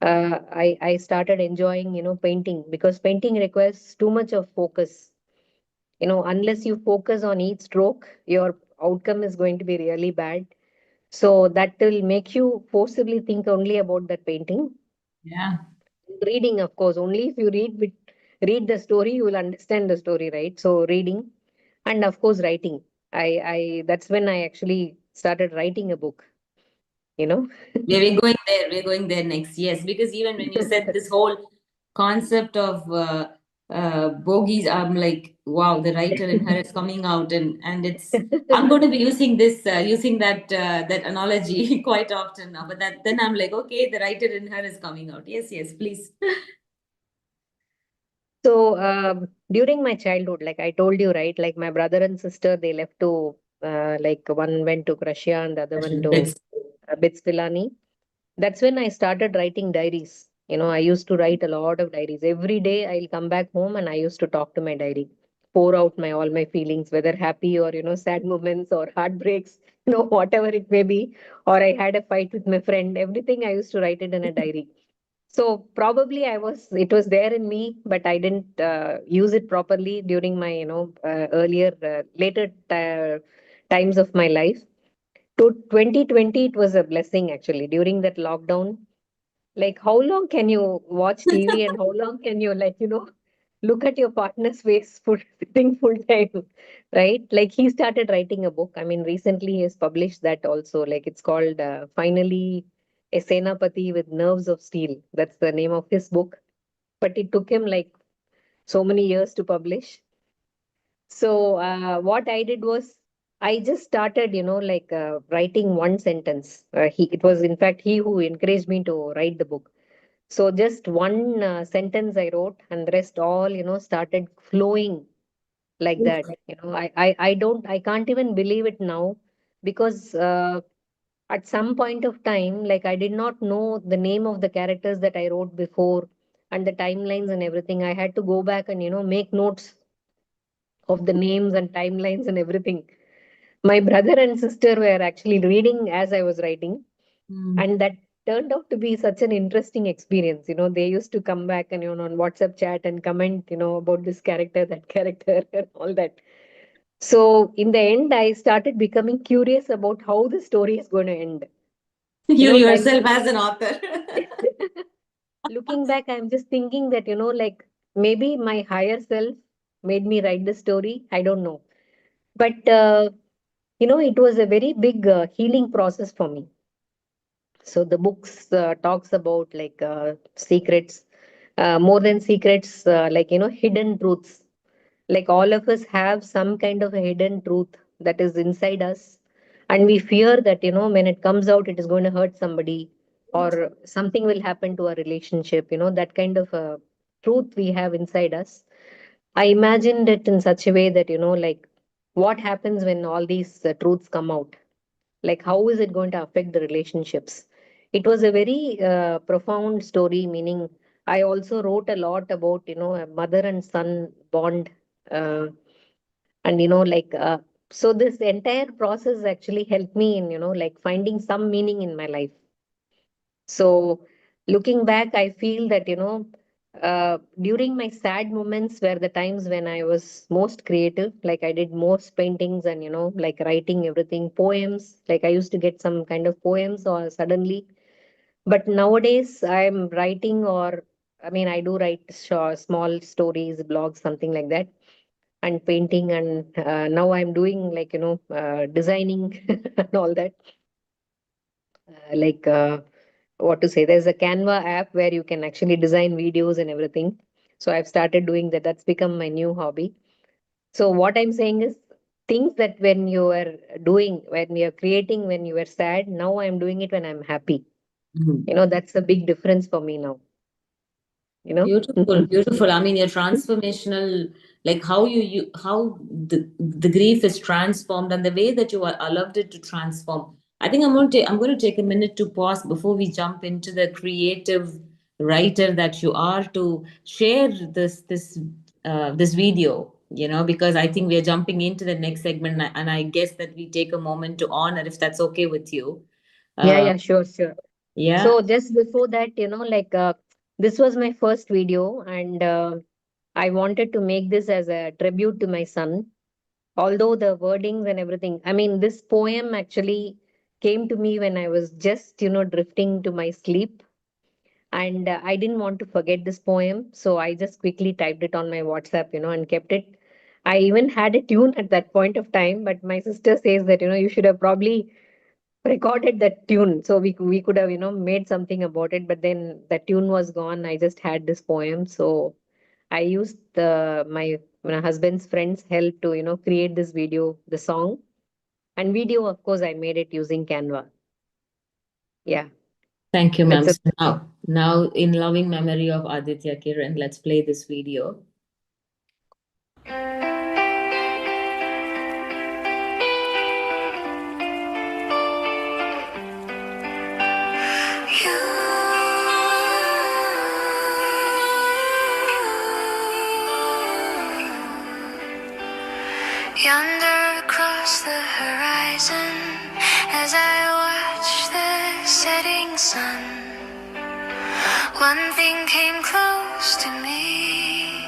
I started enjoying, painting, because painting requires too much of focus. Unless you focus on each stroke, your outcome is going to be really bad. So that will make you forcibly think only about that painting. Yeah. Reading, of course, only if you read the story, you will understand the story, right? So reading, and of course writing. I That's when I actually started writing a book, you know. Yeah, we're going there. We're going there next. Yes, because even when you said this whole concept of bogies, I'm like, wow, the writer in her is coming out, and it's. I'm going to be using this, using that analogy quite often now. But that then I'm like, okay, the writer in her is coming out. Yes, yes, please. So during my childhood, like I told you, right, like my brother and sister, they left to like one went to Russia and the other one to Bits. Bits. That's when I started writing diaries. I used to write a lot of diaries. Every day I'll come back home and I used to talk to my diary, pour out my all my feelings, whether happy or sad moments or heartbreaks, whatever it may be. Or I had a fight with my friend. Everything I used to write it in a diary. So probably it was there in me, but I didn't use it properly during my, earlier, later times of my life. To 2020, it was a blessing actually. During that lockdown, like how long can you watch TV and how long can you, like, look at your partner's face for sitting full time, right? Like he started writing a book. I mean, recently he has published that also. Like it's called Finally a Senapati with Nerves of Steel. That's the name of his book. But it took him like so many years to publish. So what I did was I just started, like writing one sentence. It was in fact he who encouraged me to write the book. So just one sentence I wrote, and the rest all, started flowing like that. I can't even believe it now, because at some point of time, like I did not know the name of the characters that I wrote before and the timelines and everything. I had to go back and, make notes of the names and timelines and everything. My brother and sister were actually reading as I was writing, Mm. and that turned out to be such an interesting experience. They used to come back and, on WhatsApp chat and comment, about this character, that character, and all that. So in the end, I started becoming curious about how the story is going to end. You Then yourself as an author. looking back, I'm just thinking that, like maybe my higher self made me write the story. I don't know. But, it was a very big healing process for me. So the books talks about like secrets, more than secrets, like, hidden truths. Like all of us have some kind of a hidden truth that is inside us. And we fear that, when it comes out, it is going to hurt somebody or something will happen to our relationship, that kind of a truth we have inside us. I imagined it in such a way that, like what happens when all these truths come out? Like how is it going to affect the relationships? It was a very profound story, meaning I also wrote a lot about, a mother and son bond. Uh, and, so this entire process actually helped me in, like finding some meaning in my life. So looking back, I feel that, during my sad moments were the times when I was most creative. Like I did most paintings and, like writing everything, poems. Like I used to get some kind of poems or suddenly. But nowadays I'm writing, or I mean, I do write small stories, blogs, something like that, and painting. And now I'm doing like, designing and all that. Like, what to say, there's a Canva app where you can actually design videos and everything. So I've started doing that. That's become my new hobby. So what I'm saying is, things that when you were doing, when you're creating, when you were sad, now I'm doing it when I'm happy. Mhm. That's a big difference for me now, you know Beautiful, beautiful. I mean, you're transformational, like how how the grief is transformed and the way that you allowed it to transform. I think I'm going to take a minute to pause before we jump into the creative writer that you are, to share this video, because I think we are jumping into the next segment, and I guess that we take a moment to honor, if that's okay with you. Yeah, Uh, yeah, sure, sure. yeah. So just before that, like, this was my first video, and I wanted to make this as a tribute to my son. Although the wordings and everything, I mean, this poem actually came to me when I was just, drifting to my sleep. And I didn't want to forget this poem. So I just quickly typed it on my WhatsApp, and kept it. I even had a tune at that point of time, but my sister says that, you should have probably recorded that tune so we could have, made something about it. But then the tune was gone. I just had this poem. So I used my husband's friend's help to, create this video, the song. And video, of course, I made it using Canva. Yeah, Thank you, that's ma'am. a So now, in loving memory of Aditya Kiran, let's play this video. Yonder across the horizon, as I watch the setting sun, one thing came close to me,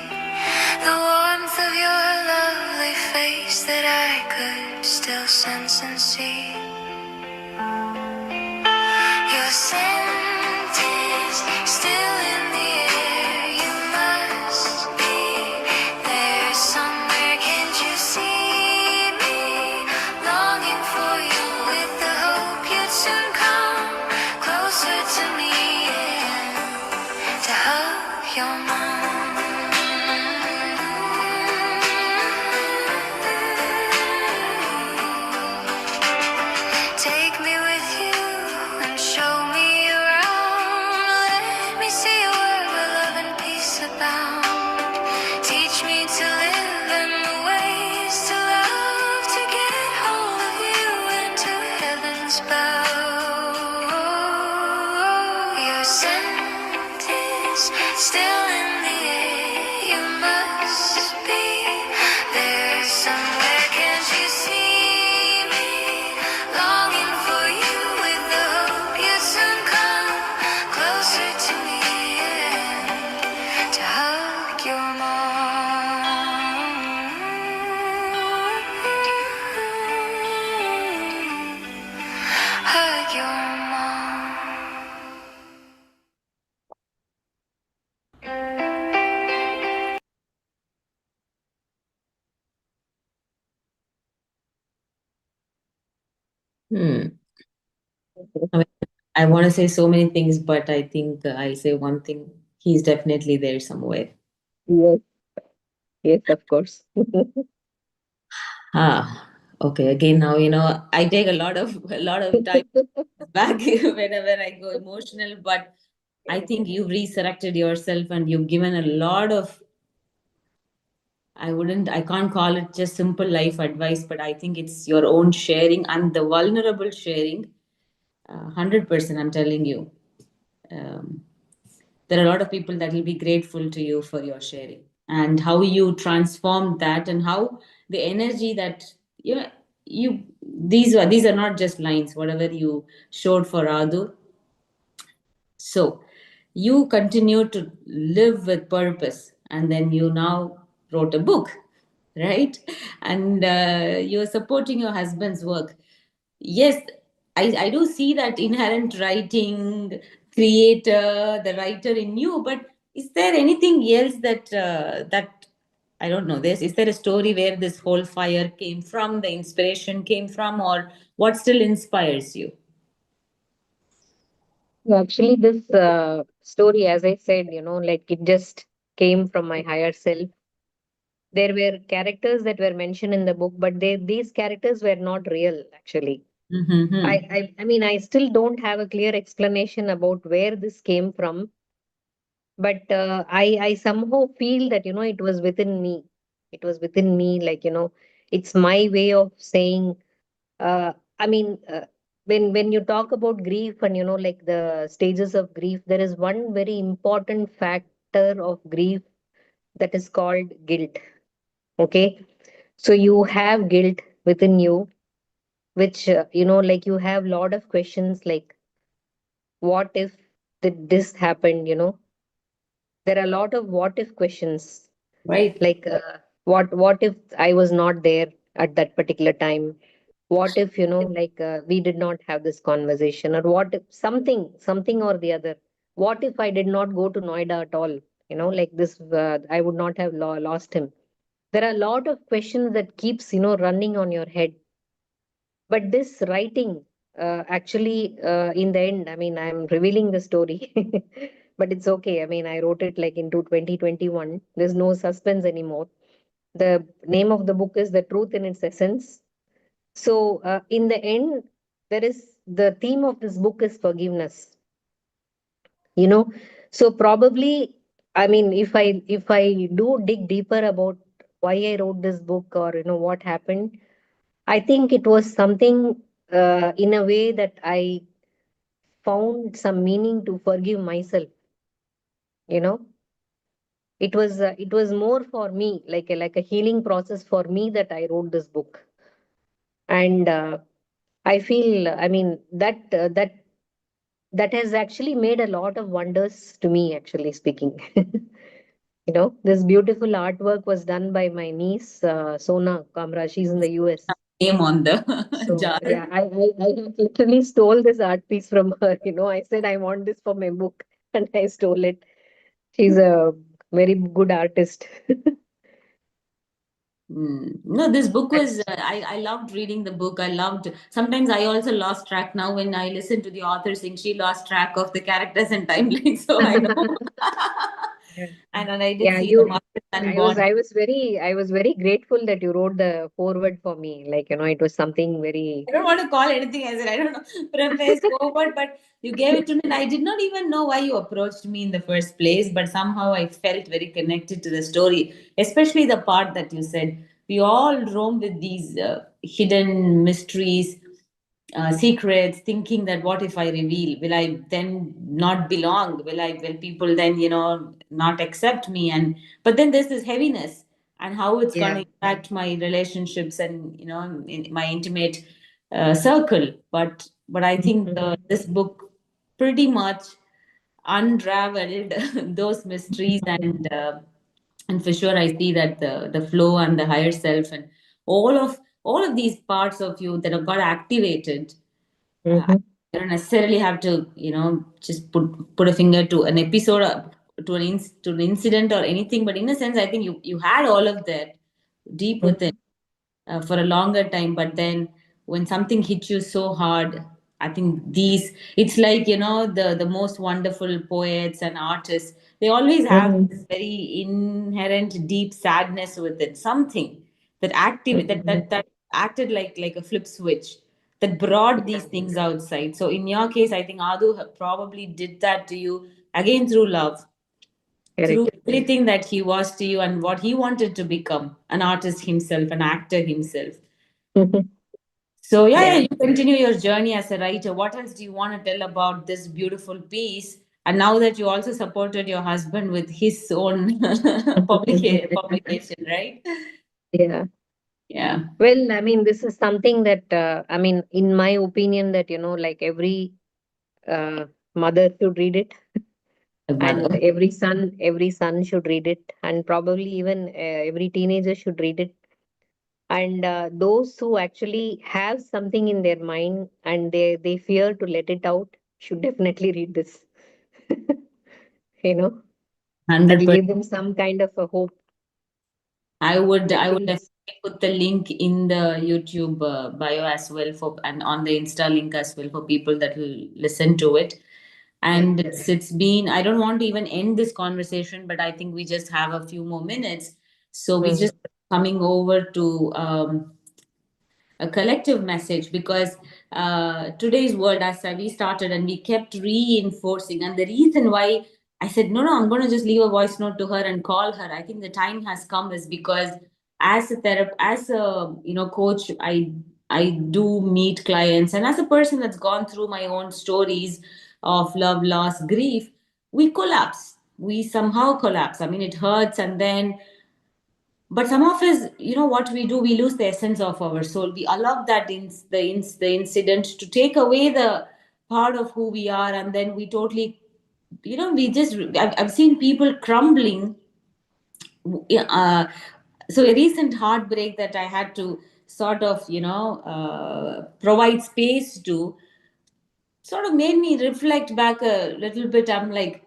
the warmth of your lovely face that I could still sense and see. Your scent is still in the air, you must be there somewhere, can't you see me? Longing for you with the hope you'd soon come closer to me and to hug your mom. Take me with you and show me around. Let me see a world where love and peace abound. Teach me to live in the ways to love, to get hold of you and to heaven's bow. Your scent is still in the air. You must be there somewhere. Can't you see me? Longing for you with the hope you'd soon come closer to me and to hug your mom. Hug your mom. Hmm. I mean, I want to say so many things, but I think I'll say one thing. He's definitely there somewhere. yes, yes, of course. Ah, okay. Again, now I take a lot of time back whenever I go emotional, but I think you've resurrected yourself and you've given a lot of, I can't call it just simple life advice, but I think it's your own sharing and the vulnerable sharing. 100%, I'm telling you. Um, there are a lot of people that will be grateful to you for your sharing, and how you transformed that, and how the energy that you know, you these are not just lines, whatever you showed for Adu. So you continue to live with purpose, and then you now wrote a book, right? And you're supporting your husband's work. Yes, I do see that inherent writing creator, the writer in you, but is there anything else that I don't know? Is there a story where this whole fire came from, the inspiration came from, or what still inspires you? Actually, this story, as I said, like it just came from my higher self. There were characters that were mentioned in the book, but these characters were not real, actually. Mm-hmm. I mean, I still don't have a clear explanation about where this came from, but I somehow feel that, it was within me. It was within me, like, it's my way of saying, I mean, when you talk about grief and, like the stages of grief, there is one very important factor of grief that is called guilt. Okay. So you have guilt within you, which, like you have lot of questions like, what if this happened? There are a lot of what if questions, Right. like what if I was not there at that particular time? What if, like we did not have this conversation, or what if something or the other? What if I did not go to Noida at all? Like this, I would not have lost him. There are a lot of questions that keeps, running on your head. But this writing, actually, in the end, I mean, I'm revealing the story, but it's okay. I mean, I wrote it like into 2021. There's no suspense anymore. The name of the book is The Truth in Its Essence. So, in the end, there is the theme of this book is forgiveness. You know, so probably, I mean, if I do dig deeper about why I wrote this book, or what happened, I think it was something, in a way, that I found some meaning to forgive myself. You know, it was more for me, like a healing process for me, that I wrote this book. And I feel, I mean, that has actually made a lot of wonders to me, actually speaking. This beautiful artwork was done by my niece, Sona Kamra. She's in the US. Name on the So jar. yeah, I have literally stole this art piece from her. I said I want this for my book, and I stole it. She's a very good artist. No, this book was, That's I loved reading the book. I loved, sometimes I also lost track now when I listen to the author sing, she lost track of the characters and timeline. So I know. yeah. And I did Yeah, see the you. mother and I was bond. I was very grateful that you wrote the foreword for me. Like, it was something very. I don't want to call anything as it, I don't know, preface, forward, but you gave it to me, and I did not even know why you approached me in the first place. But somehow I felt very connected to the story, especially the part that you said we all roam with these hidden mysteries, secrets, thinking that what if I reveal? Will I then not belong? Will people then, not accept me? And but then there's this heaviness, and how it's going Yeah. to impact my relationships and, in my intimate circle. But I think Mhm. this book pretty much unraveled those mysteries, and for sure I see that the flow and the higher self and all of these parts of you that have got activated. I Mhm. don't necessarily have to, just put a finger to an episode, or to an incident or anything, but in a sense I think you had all of that deep within, Mhm. for a longer time. But then when something hits you so hard, I think it's like, the most wonderful poets and artists, they always have Mhm. this very inherent deep sadness within, something that active that Mhm. that that acted like a flip switch, that brought these Yeah. things outside. So in your case, I think Adu probably did that to you, again through love, through Correct. everything that he was to you and what he wanted to become, an artist himself, an actor himself. Mhm. So yeah, Yeah. you continue your journey as a writer. What else do you want to tell about this beautiful piece And now that you also supported your husband with his own publication, right? Yeah. Yeah. Well, I mean, this is something that, I mean, in my opinion, that, like every uh, mother should read it, A and mother. every son should read it, and probably even every teenager should read it. And those who actually have something in their mind and they fear to let it out should definitely read this. You know, that'll 100%. give them some kind of a hope. I Like would things. definitely put the link in the YouTube bio as well for, and on the Insta link as well for people that will listen to it. Yeah. And it's been, I don't want to even end this conversation, but I think we just have a few more minutes. So we Mm. just coming over to a collective message, because today's world, as we started and we kept reinforcing, and the reason why I said no, no, I'm going to just leave a voice note to her and call her, I think the time has come, is because as a therapist, as a coach, I do meet clients, and as a person that's gone through my own stories of love, loss, grief, we collapse, we somehow collapse. I mean, it hurts, and then, but some of us, what we do, we lose the essence of our soul. We allow that the incident to take away the part of who we are, and then we totally, we just, I've seen people crumbling. uh, so a recent heartbreak that I had to sort of, provide space to, sort of made me reflect back a little bit. I'm like,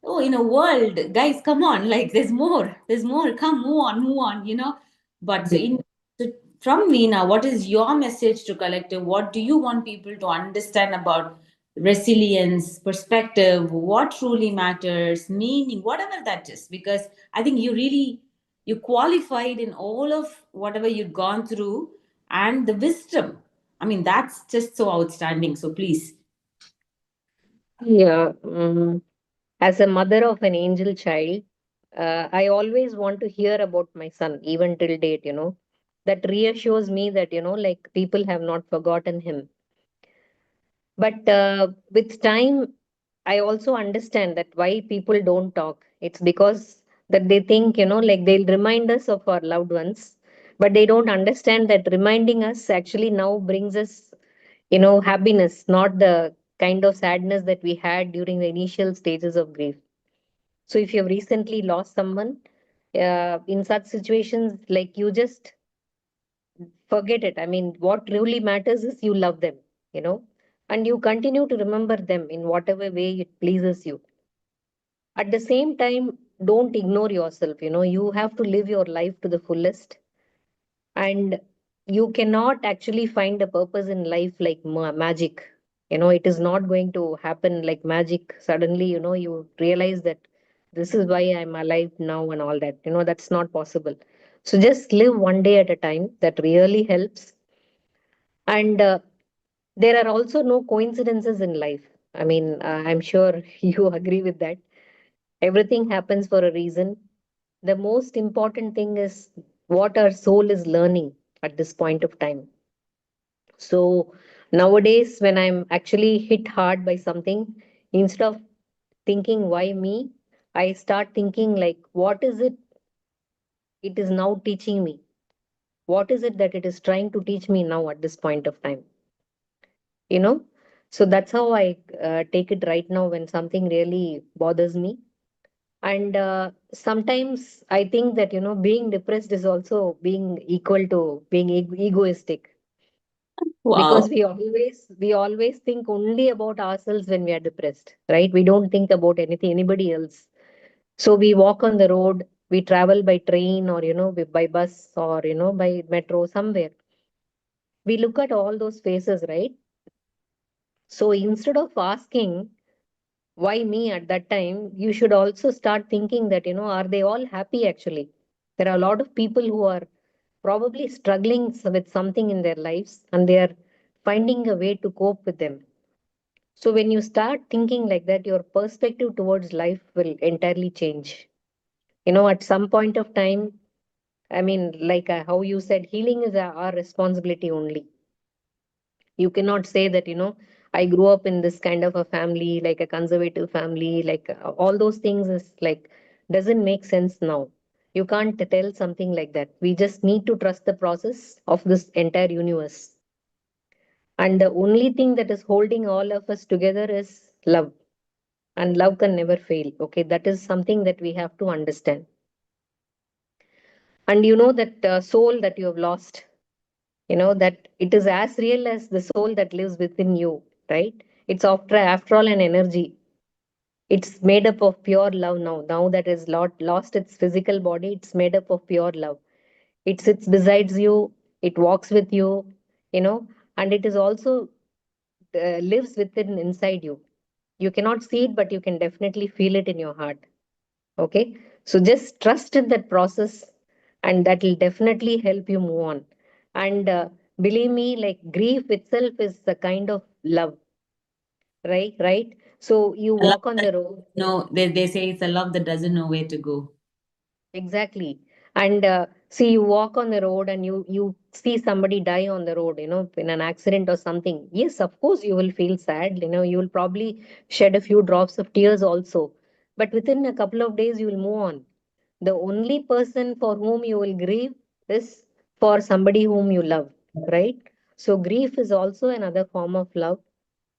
oh, in a world, guys, come on, like there's more, come, move on, but so Yeah. in so from Veena, what is your message to collective? What do you want people to understand about resilience, perspective, what truly matters, meaning, whatever that is? Because I think you qualified in all of whatever you've gone through, and the wisdom, I mean, that's just so outstanding. So please. Yeah. As a mother of an angel child, I always want to hear about my son, even till date, that reassures me that, like people have not forgotten him. But with time, I also understand that why people don't talk. It's because that they think, like they'll remind us of our loved ones, but they don't understand that reminding us actually now brings us, happiness, not the kind of sadness that we had during the initial stages of grief. So if you've recently lost someone, in such situations, like you just forget it. I mean, what really matters is you love them, you know, and you continue to remember them in whatever way it pleases you. At the same time, don't ignore yourself. You have to live your life to the fullest, and you cannot actually find a purpose in life like magic. It is not going to happen like magic. Suddenly, you realize that this is why I'm alive now and all that. That's not possible. So just live one day at a time. That really helps. And there are also no coincidences in life. I mean, I'm sure you agree with that. Everything happens for a reason. The most important thing is what our soul is learning at this point of time. So nowadays, when I'm actually hit hard by something, instead of thinking why me, I start thinking like, what is it is now teaching me? What is it that it is trying to teach me now at this point of time? you know so that's how I take it right now when something really bothers me. And sometimes I think that being depressed is also being equal to being egoistic, because Wow. we always think only about ourselves when we are depressed, right? We don't think about anybody else. So we walk on the road, we travel by train, or by bus, or by metro somewhere. We look at all those faces, right? So instead of asking why me at that time, you should also start thinking that, are they all happy actually? There are a lot of people who are probably struggling with something in their lives, and they are finding a way to cope with them. So when you start thinking like that, your perspective towards life will entirely change. At some point of time, I mean, like how you said, healing is our responsibility only. You cannot say that, I grew up in this kind of a family, like a conservative family, like all those things is like doesn't make sense now. You can't tell something like that. We just need to trust the process of this entire universe. And the only thing that is holding all of us together is love. And love can never fail. Okay, that is something that we have to understand. And you know that soul that you have lost, you know that it is as real as the soul that lives within you, right? It's after all an energy. It's made up of pure love now that has lost its physical body. It's made up of pure love. It sits beside you, it walks with you, you know, and it is also lives within inside you. You cannot see it, but you can definitely feel it in your heart. Okay, so just trust in that process, and that will definitely help you move on. And believe me, like grief itself is a kind of love, right? So you A love walk on that the road. no, they say it's a love that doesn't know where to go. Exactly. And see, you walk on the road and you see somebody die on the road, you know, in an accident or something. Yes, of course, you will feel sad. You know, you will probably shed a few drops of tears also. But within a couple of days, you will move on. The only person for whom you will grieve is for somebody whom you love, right? So grief is also another form of love.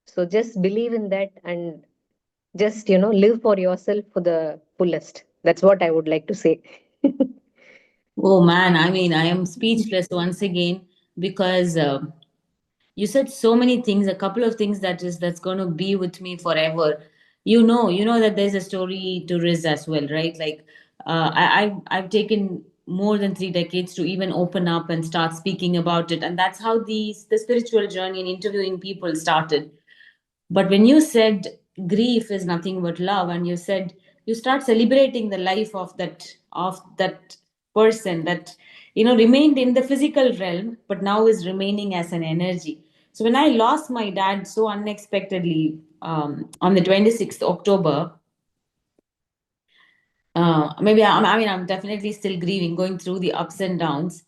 So just believe in that and just, you know, live for yourself for the fullest. That's what I would like to say. Oh man, I mean, I am speechless once again because you said so many things. A couple of things that's going to be with me forever. You know that there's a story to Riz as well, right? Like, I've taken more than 3 decades to even open up and start speaking about it, and that's how the spiritual journey and interviewing people started. But when you said grief is nothing but love, and you said you start celebrating the life of that person that remained in the physical realm, but now is remaining as an energy. So when I lost my dad so unexpectedly on the 26th October, maybe I mean I'm definitely still grieving, going through the ups and downs.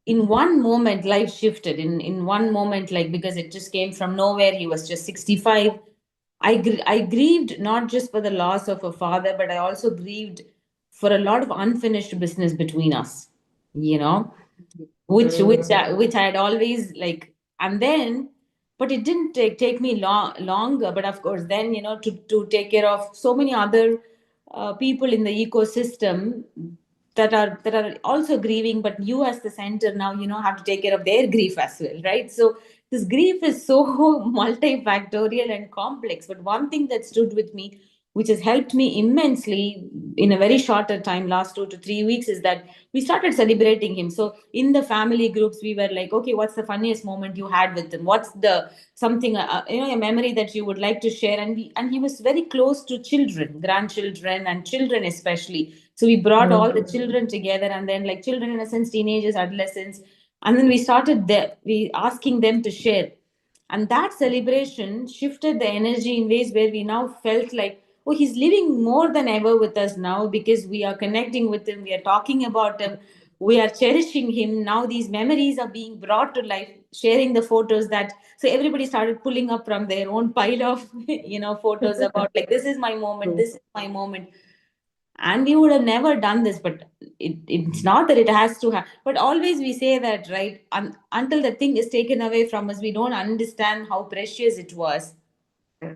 In one moment life shifted in one moment, like, because it just came from nowhere. He was just 65. I grieved not just for the loss of a father, but I also grieved for a lot of unfinished business between us, you know which I had always like. And then, but it didn't take me longer. But of course, then to take care of so many other people in the ecosystem that are also grieving. But you, as the center, now have to take care of their grief as well, right? So this grief is so multifactorial and complex. But one thing that stood with me, which has helped me immensely in a very shorter time, last 2 to 3 weeks, is that we started celebrating him. So in the family groups, we were like, okay, what's the funniest moment you had with him? What's the something, a memory that you would like to share? And he was very close to children, grandchildren, and children especially. So we brought all the children together, and then, like, children, in a sense, teenagers, adolescents, and then we asking them to share. And that celebration shifted the energy in ways where we now felt like, oh, he's living more than ever with us now, because we are connecting with him, we are talking about him, we are cherishing him. Now these memories are being brought to life, sharing the photos that, so everybody started pulling up from their own pile of photos about, like, this is my moment, True. this is my moment. And we would have never done this. But it's not that it has to have, but always we say that, right? Until the thing is taken away from us, we don't understand how precious it was. Yeah,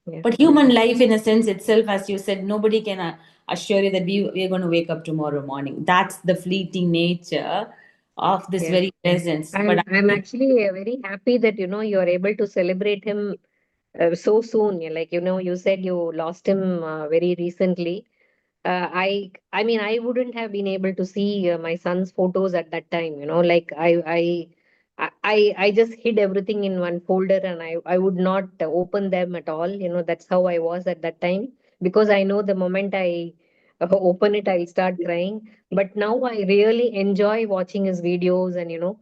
yeah, But human life, in a sense itself, as you said, nobody can assure you that we're going to wake up tomorrow morning. That's the fleeting nature of this yeah. very presence. But I'm actually very happy that you are able to celebrate him so soon. Like you said you lost him very recently. I mean, I wouldn't have been able to see my son's photos at that time. Like I just hid everything in one folder, and I would not open them at all. That's how I was at that time, because I know the moment I open it, I'll start crying. But now I really enjoy watching his videos, and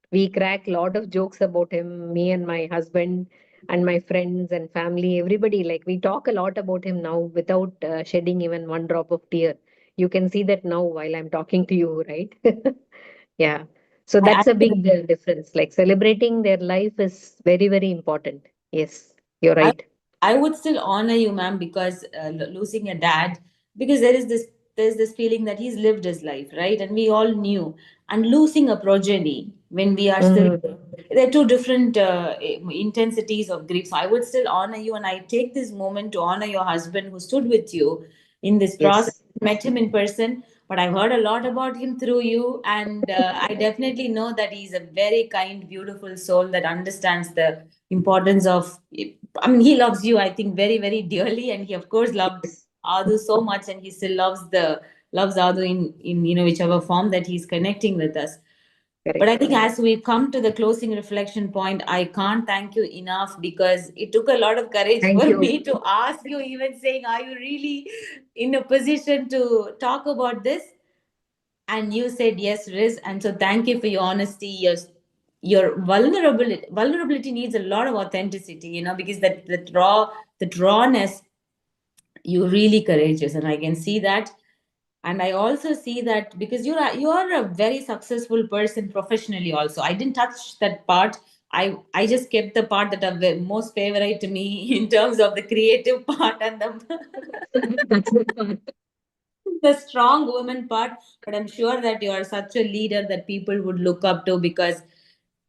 we crack a lot of jokes about him, me and my husband and my friends and family, everybody. Like, we talk a lot about him now without shedding even one drop of tear. You can see that now while I'm talking to you, right? Yeah. So I, that's a big difference. Like, celebrating their life is very, very important. Yes, you're I right. I would still honor you, ma'am, because losing a dad, because there's this feeling that he's lived his life, right? And we all knew. And losing a progeny when we are still, Mm, there are two different intensities of grief. So I would still honor you, and I take this moment to honor your husband who stood with you in this process. yes, Met him in person, but I've heard a lot about him through you, and I definitely know that he's a very kind, beautiful soul that understands the importance of. I mean, he loves you, I think, very, very dearly, and he, of course, loved yes, Adu so much, and he still loves Adu in whichever form that he's connecting with us. But I correct. think as we come to the closing reflection point, I can't thank you enough because it took a lot of courage Thank for you. me to ask you, even saying, "Are you really in a position to talk about this?" And you said yes, Riz. And so thank you for your honesty. Your vulnerability needs a lot of authenticity, because that rawness, you're really courageous, and I can see that. And I also see that because you're a very successful person professionally also. I didn't touch that part. I just kept the part that are the most favorite to me in terms of the creative part and the That's the part. the strong woman part. But I'm sure that you are such a leader that people would look up to, because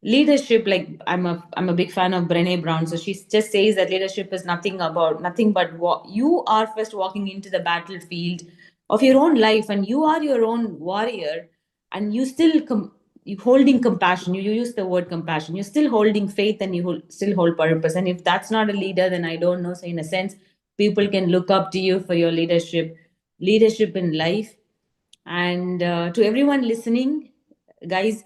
leadership, like I'm a big fan of Brene Brown. So she just says that leadership is nothing but you are first walking into the battlefield of your own life, and you are your own warrior, and you still you holding compassion. You use the word compassion. You're still holding faith, and you still hold purpose. And if that's not a leader, then I don't know. So in a sense, people can look up to you for your leadership in life. And to everyone listening, guys,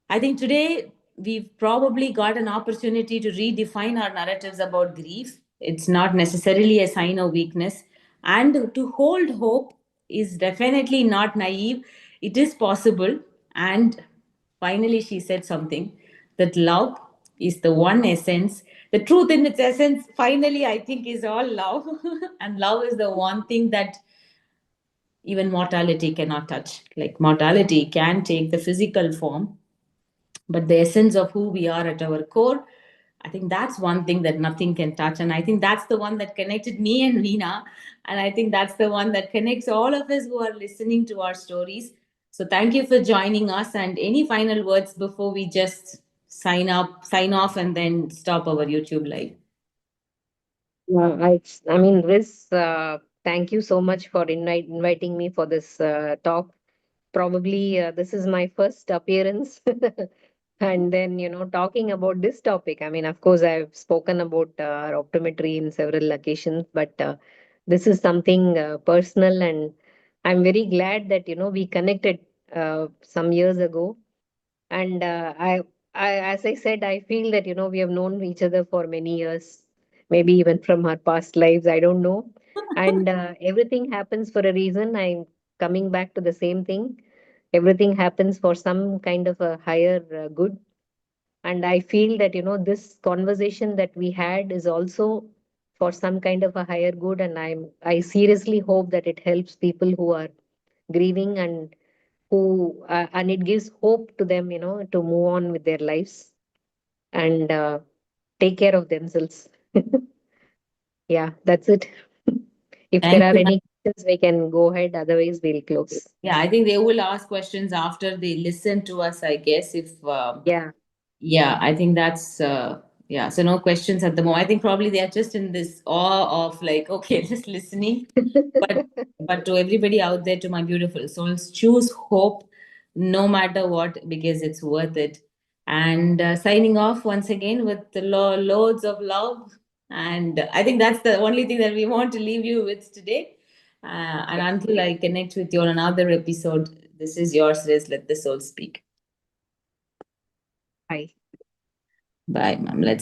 I think today we've probably got an opportunity to redefine our narratives about grief. It's not necessarily a sign of weakness. And to hold hope is definitely not naive. It is possible. And finally, she said something that love is the one essence. The truth in its essence, finally, I think, is all love. And love is the one thing that even mortality cannot touch. Like mortality can take the physical form, but the essence of who we are at our core, I think that's one thing that nothing can touch. And I think that's the one that connected me and Veena. And I think that's the one that connects all of us who are listening to our stories. So thank you for joining us. And any final words before we just sign off, and then stop our YouTube live? I mean, Riz, thank you so much for inviting me for this talk. Probably this is my first appearance. And then, talking about this topic, I mean, of course, I've spoken about optometry in several occasions, but this is something personal. And I'm very glad that, we connected some years ago. And as I said, I feel that, we have known each other for many years, maybe even from our past lives. I don't know. And everything happens for a reason. I'm coming back to the same thing. Everything happens for some kind of a higher good. And I feel that, this conversation that we had is also for some kind of a higher good. And I seriously hope that it helps people who are grieving, and it gives hope to them, to move on with their lives and take care of themselves. Yeah, that's it. If there Thank are you. any questions, we can go ahead. Otherwise, we'll close. Yeah, I think they will ask questions after they listen to us, I guess. If Yeah. Yeah, I think that's yeah. So no questions at the moment. I think probably they are just in this awe of like, okay, just listening. But to everybody out there, to my beautiful souls, choose hope, no matter what, because it's worth it. And signing off once again with the loads of love. And I think that's the only thing that we want to leave you with today. And Yeah. until I connect with you on another episode, this is yours, Liz. Let the soul speak. Bye. Bye, ma'am. Let's